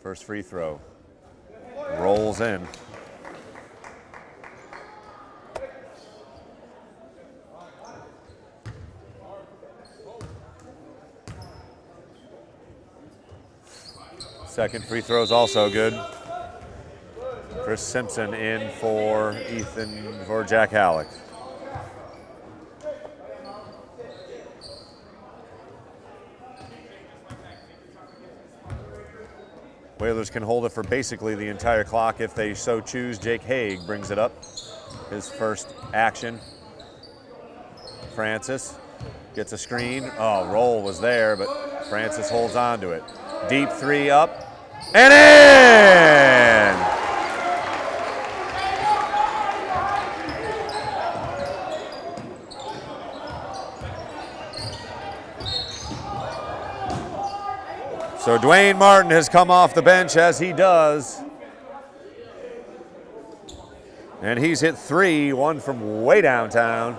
First free throw. Rolls in. Second free throw is also good. Chris Simpson in for Jack Halik. Whalers can hold it for basically the entire clock if they so choose. Jake Haig brings it up. His first action. Francis gets a screen. Oh, roll was there, but Francis holds on to it. Deep three up and in! So Dwayne Martin has come off the bench as he does. And he's hit 3, one from way downtown.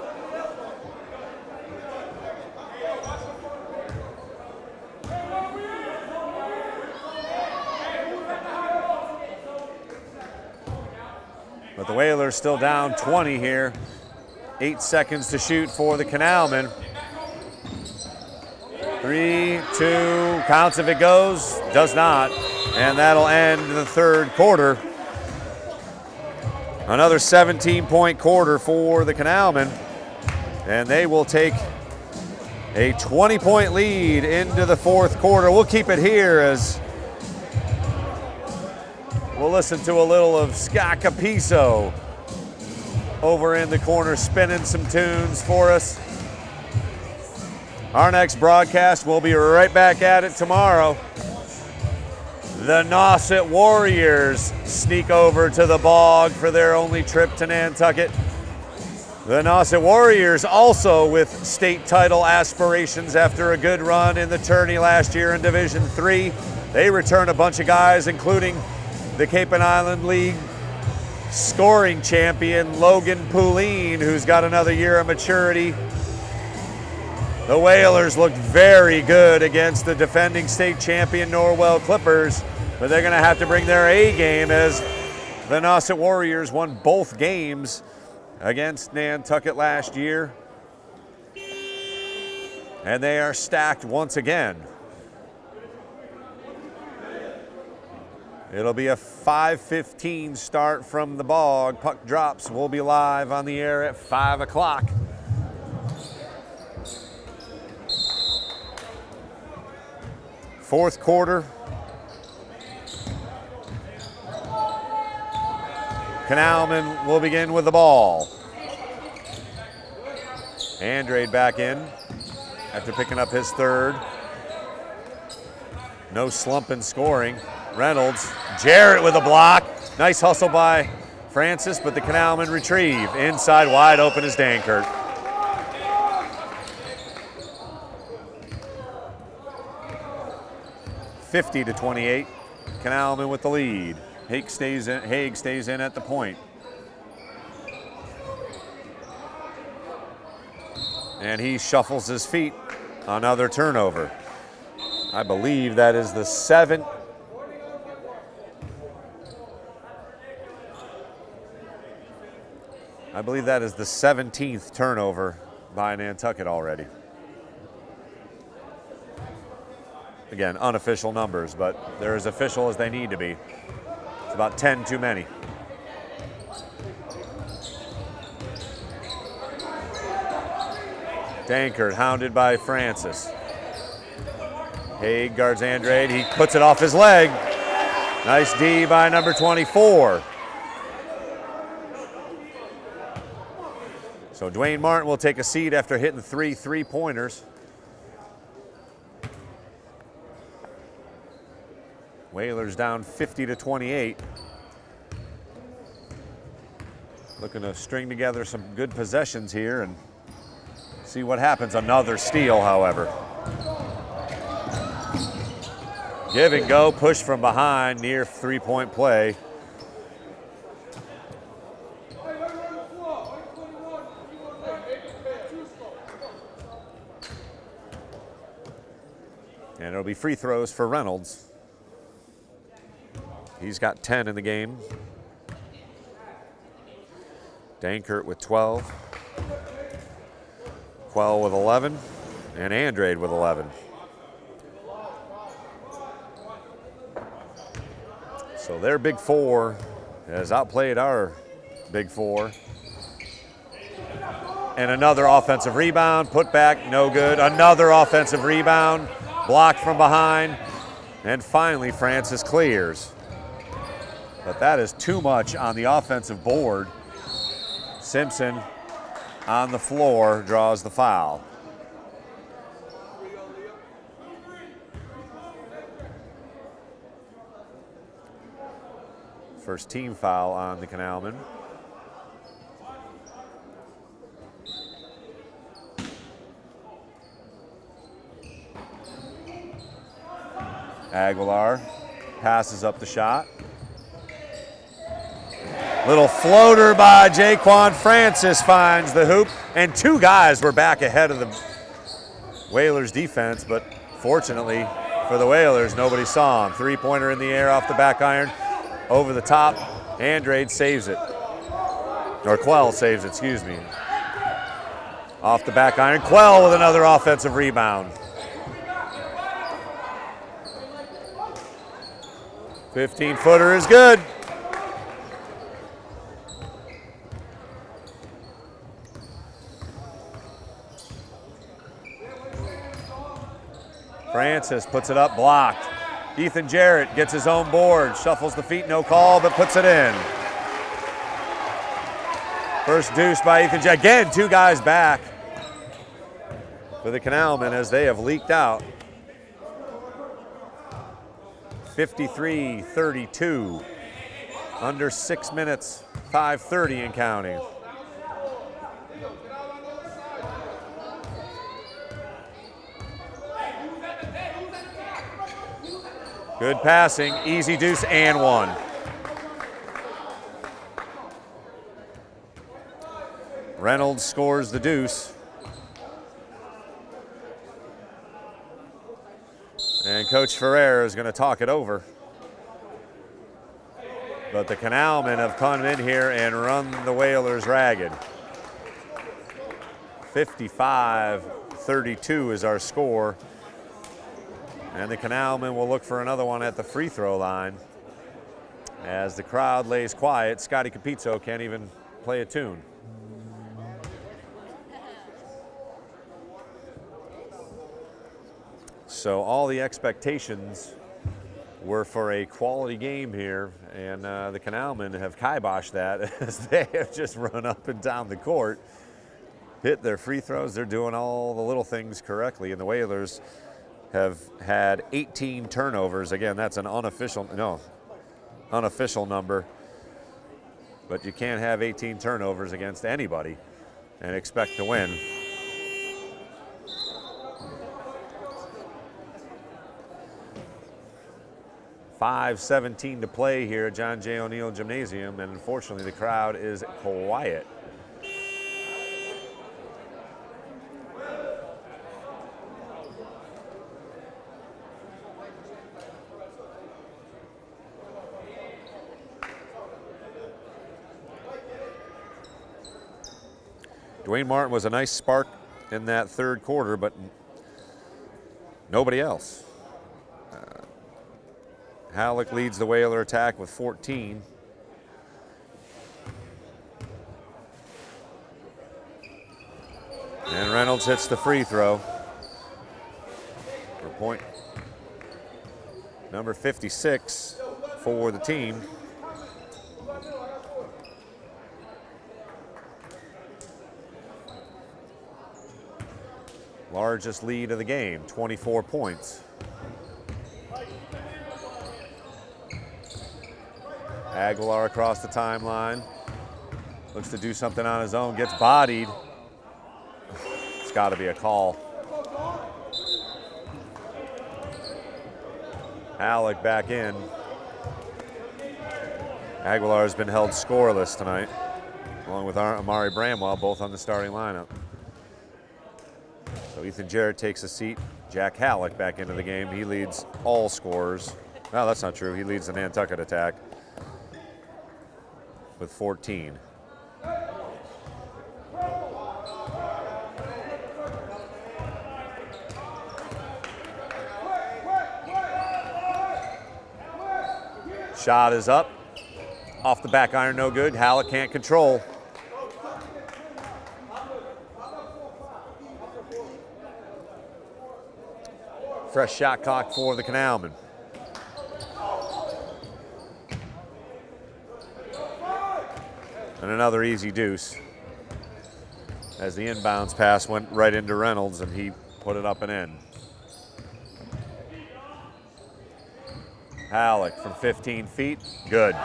But the Whalers still down 20 here. 8 seconds to shoot for the Canalmen. 3, 2, counts if it goes, does not. And that'll end the third quarter. Another 17-point quarter for the Canalmen. And they will take a 20-point lead into the fourth quarter. We'll keep it here as we'll listen to a little of Scott Capiso over in the corner spinning some tunes for us. Our next broadcast, we'll be right back at it tomorrow. The Nauset Warriors sneak over to the Bog for their only trip to Nantucket. The Nauset Warriors also with state title aspirations after a good run in the tourney last year in Division III. They return a bunch of guys, including the Cape and Island League scoring champion Logan Pouline, who's got another year of maturity. The Whalers looked very good against the defending state champion Norwell Clippers, but they're going to have to bring their A game as the Nauset Warriors won both games against Nantucket last year. And they are stacked once again. It'll be a 5:15 start from the Bog. Puck drops. We'll be live on the air at 5 o'clock. Fourth quarter. Canalmen will begin with the ball. Andrade back in after picking up his third. No slump in scoring. Reynolds, Jarrett with a block. Nice hustle by Francis, but the Canalmen retrieve. Inside wide open is Dankert. (50-28). Canalmen with the lead. Haig stays in at the point. And he shuffles his feet. Another turnover. I believe that is the 7th. I believe that is the 17th turnover by Nantucket already. again, unofficial numbers, but they're as official as they need to be. It's about 10 too many. Dankert hounded by Francis. Haig guards Andrade. He puts it off his leg. Nice D by number 24. So Dwayne Martin will take a seat after hitting 3 3-pointers. Whalers down 50-28. Looking to string together some good possessions here and see what happens. Another steal, however. Give and go, push from behind, near 3-point play. And it'll be free throws for Reynolds. He's got 10 in the game. Dankert with 12. Quell with 11. And Andrade with 11. So their big four has outplayed our big four. And another offensive rebound, put back, no good. Another offensive rebound, blocked from behind. And finally, Francis clears. But that is too much on the offensive board. Simpson on the floor draws the foul. First team foul on the Canalmen. Aguilar passes up the shot. Little floater by Jayquan Francis finds the hoop, and two guys were back ahead of the Whalers defense, but fortunately for the Whalers, nobody saw him. Three-pointer in the air off the back iron. Over the top, Andrade saves it. Or Quell saves it, excuse me. Off the back iron, Quell with another offensive rebound. 15-footer is good. Francis puts it up, blocked. Ethan Jarrett gets his own board, shuffles the feet, no call, but puts it in. First deuce by Ethan Jarrett. Again, two guys back for the Canalmen as they have leaked out. 53-32, under 6 minutes, 5:30 and counting. Good passing, easy deuce and one. Reynolds scores the deuce. And Coach Ferreira is going to talk it over. But the Canalmen have come in here and run the Whalers ragged. 55-32 is our score. And the Canalmen will look for another one at the free throw line. As the crowd lays quiet, Scotty Capizzo can't even play a tune. So all the expectations were for a quality game here, and the Canalmen have kiboshed that as they have just run up and down the court, hit their free throws. They're doing all the little things correctly, and the Whalers have had 18 turnovers. Again, that's an unofficial number, but you can't have 18 turnovers against anybody and expect to win. .5:17 to play here at John J. O'Neill Gymnasium, and unfortunately the crowd is quiet. Dwayne Martin was a nice spark in that third quarter, but nobody else. Halik leads the Whaler attack with 14. And Reynolds hits the free throw for point number 56 for the team. Largest lead of the game, 24 points. Aguilar across the timeline. Looks to do something on his own, gets bodied. It's got to be a call. Halik back in. Aguilar has been held scoreless tonight, along with Amari Bramwell, both on the starting lineup. So Ethan Jarrett takes a seat. Jack Halik back into the game. He leads all scorers. No, that's not true. He leads the Nantucket attack with 14. Shot is up. Off the back iron, no good. Halik can't control. Fresh shot clock for the Canalmen. And another easy deuce, as the inbounds pass went right into Reynolds and he put it up and in. Halik from 15 feet, good.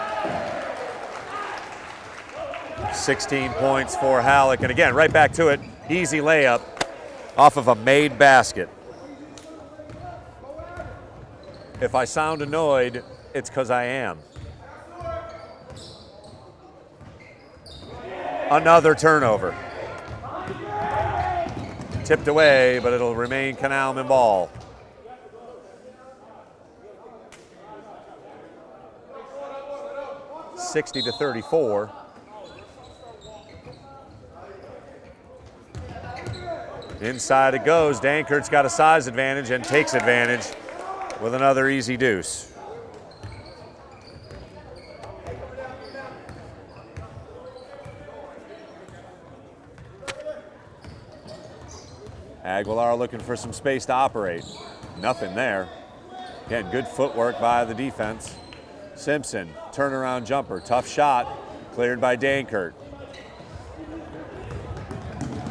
16 points for Halik, and again, right back to it, easy layup off of a made basket. If I sound annoyed, it's because I am. Another turnover. Tipped away, but it'll remain Canalmen ball. (60-34). Inside it goes. Dankert's got a size advantage and takes advantage with another easy deuce. Aguilar looking for some space to operate. Nothing there. Again, good footwork by the defense. Simpson, turnaround jumper, tough shot, cleared by Dankert.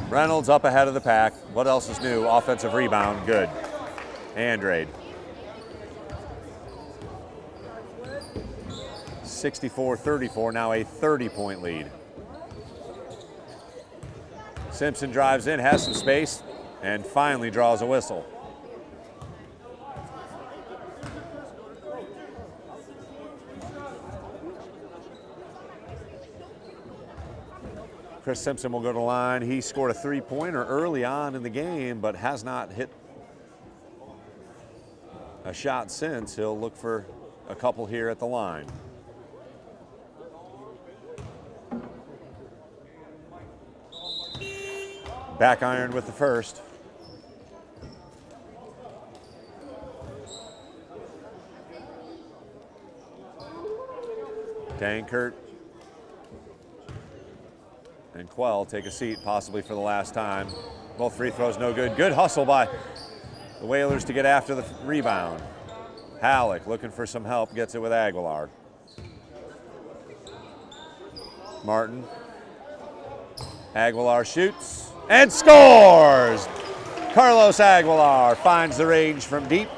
Reynolds up ahead of the pack. What else is new? Offensive rebound, good. Andrade. 64-34, now a 30-point lead. Simpson drives in, has some space, and finally draws a whistle. Chris Simpson will go to the line. He scored a three-pointer early on in the game, but has not hit a shot since. He'll look for a couple here at the line. Back iron with the first. Dankert and Quell take a seat, possibly for the last time. Both free throws no good. Good hustle by the Whalers to get after the rebound. Halik looking for some help, gets it with Aguilar. Martin. Aguilar shoots and scores! Carlos Aguilar finds the range from deep.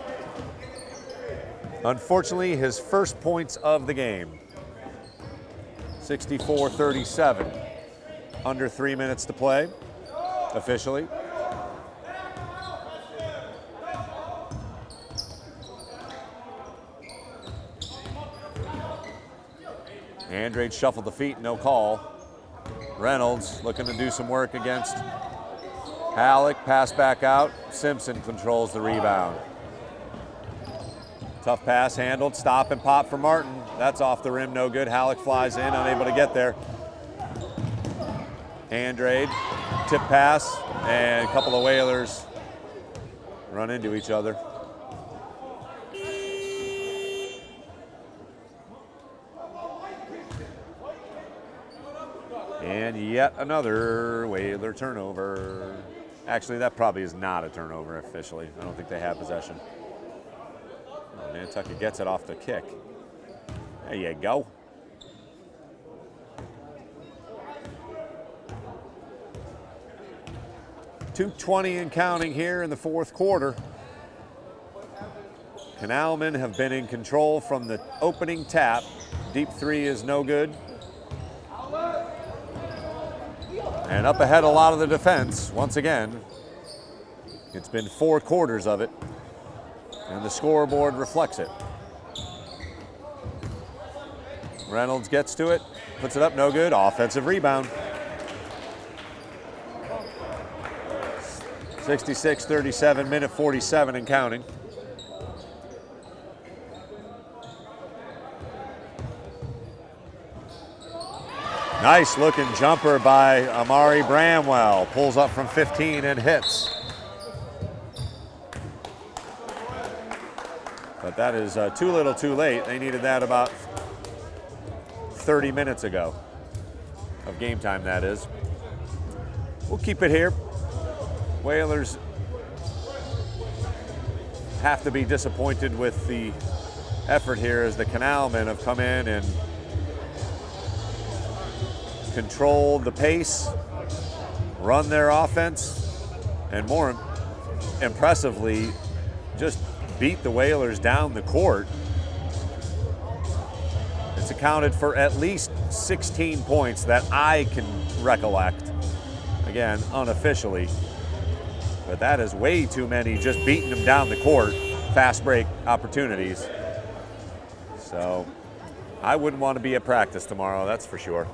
Unfortunately, his first points of the game. 64-37. Under 3 minutes to play, officially. Andrade shuffled the feet, no call. Reynolds looking to do some work against Halik, pass back out. Simpson controls the rebound. Tough pass handled, stop and pop for Martin. That's off the rim, no good. Halik flies in, unable to get there. Andrade, tip pass, and a couple of Whalers run into each other. And yet another Whaler turnover. Actually, that probably is not a turnover officially. I don't think they have possession. Oh, Nantucket gets it off the kick. There you go. .220 and counting here in the fourth quarter. Canalmen have been in control from the opening tap. Deep three is no good. And up ahead a lot of the defense, once again. It's been 4 quarters of it, and the scoreboard reflects it. Reynolds gets to it, puts it up, no good. Offensive rebound. 66-37, minute 47 and counting. Nice looking jumper by Amari Bramwell. Pulls up from 15 and hits. But that is too little too late. They needed that about 30 minutes ago of game time, that is. We'll keep it here. Whalers have to be disappointed with the effort here as the Canalmen have come in and controlled the pace, run their offense, and more impressively, just beat the Whalers down the court. It's accounted for at least 16 points that I can recollect. Again, unofficially. But that is way too many, just beating them down the court, fast break opportunities. So I wouldn't want to be at practice tomorrow, that's for sure.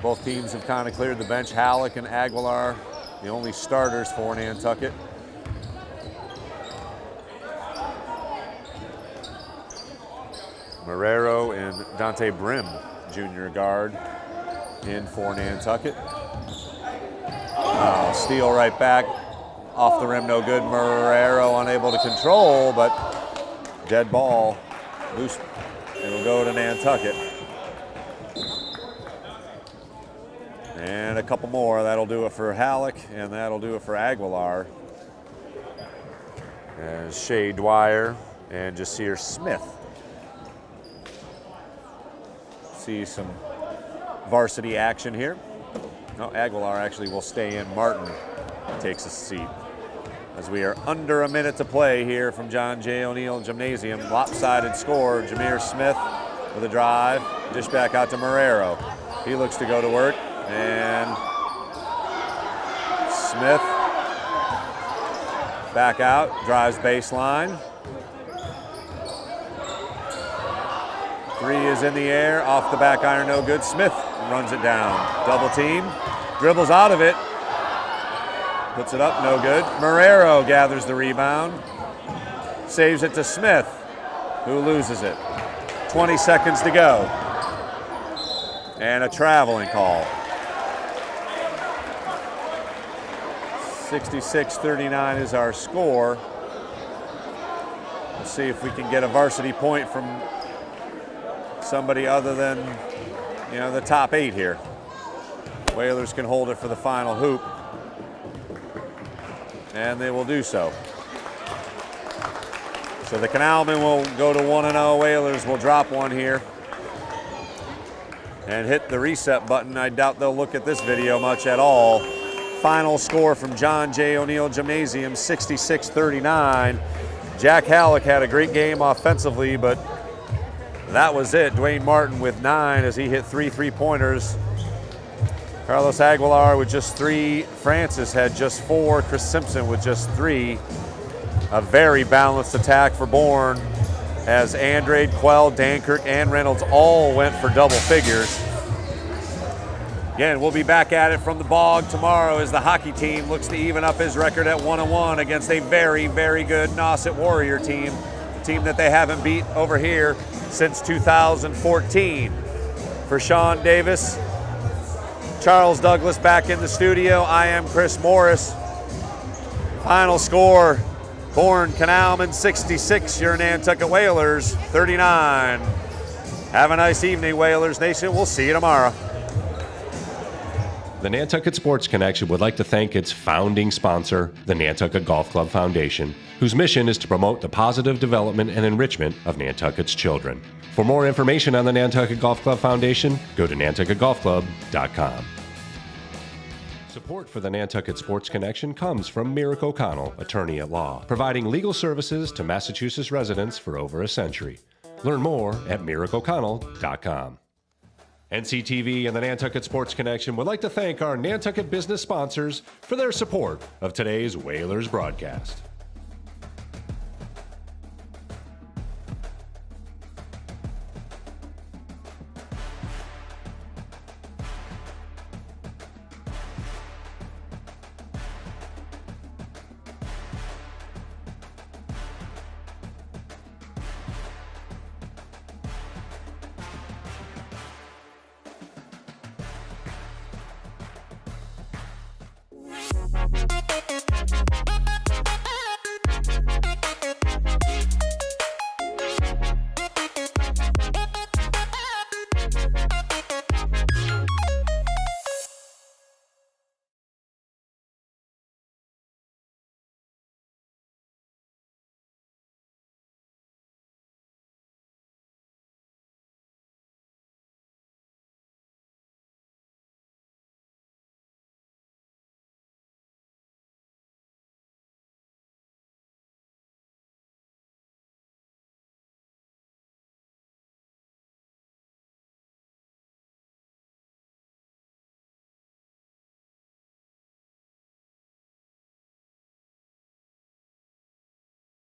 Both teams have kind of cleared the bench. Halik and Aguilar, the only starters for Nantucket. Marrero and Dante Brim, junior guard, in for Nantucket. Steal right back. Off the rim, no good. Marrero unable to control, but dead ball. Loose. It'll go to Nantucket. And a couple more. That'll do it for Halik, and that'll do it for Aguilar. And Shea Dwyer and Jasir Smith. See some varsity action here. No, Aguilar actually will stay in. Martin takes a seat. As we are under a minute to play here from John J. O'Neill Gymnasium. Lopsided score. Jameer Smith with a drive. Dish back out to Marrero. He looks to go to work. And Smith back out, drives baseline. Three is in the air, off the back iron, no good. Smith runs it down. Double team, dribbles out of it. Puts it up, no good. Marrero gathers the rebound. Saves it to Smith, who loses it. 20 seconds to go. And a traveling call. 66-39 is our score. We'll see if we can get a varsity point from somebody other than, the top 8 here. Whalers can hold it for the final hoop, and they will do so. So the Canalmen will go to 1-0. Whalers will drop one here and hit the reset button. I doubt they'll look at this video much at all. Final score from John J. O'Neill Gymnasium, 66-39. Jack Halik had a great game offensively, but that was it. Dwayne Martin with 9 as he hit 3 3-pointers. Carlos Aguilar with just 3. Francis had just 4. Chris Simpson with just 3. A very balanced attack for Bourne as Andrade, Quell, Dankirk, and Reynolds all went for double figures. Again, we'll be back at it from the Bog tomorrow as the hockey team looks to even up his record at 1-1 against a very, very good Nauset Warrior team, a team that they haven't beat over here since 2014. For Sean Davis, Charles Douglas back in the studio. I am Chris Morris. Final score, Bourne Canalmen 66, your Nantucket Whalers 39. Have a nice evening, Whalers Nation. We'll see you tomorrow. The Nantucket Sports Connection would like to thank its founding sponsor, the Nantucket Golf Club Foundation, whose mission is to promote the positive development and enrichment of Nantucket's children. For more information on the Nantucket Golf Club Foundation, go to nantucketgolfclub.com. Support for the Nantucket Sports Connection comes from Merrick O'Connell, attorney at law, providing legal services to Massachusetts residents for over a century. Learn more at merrickoconnell.com. NCTV and the Nantucket Sports Connection would like to thank our Nantucket business sponsors for their support of today's Whalers broadcast.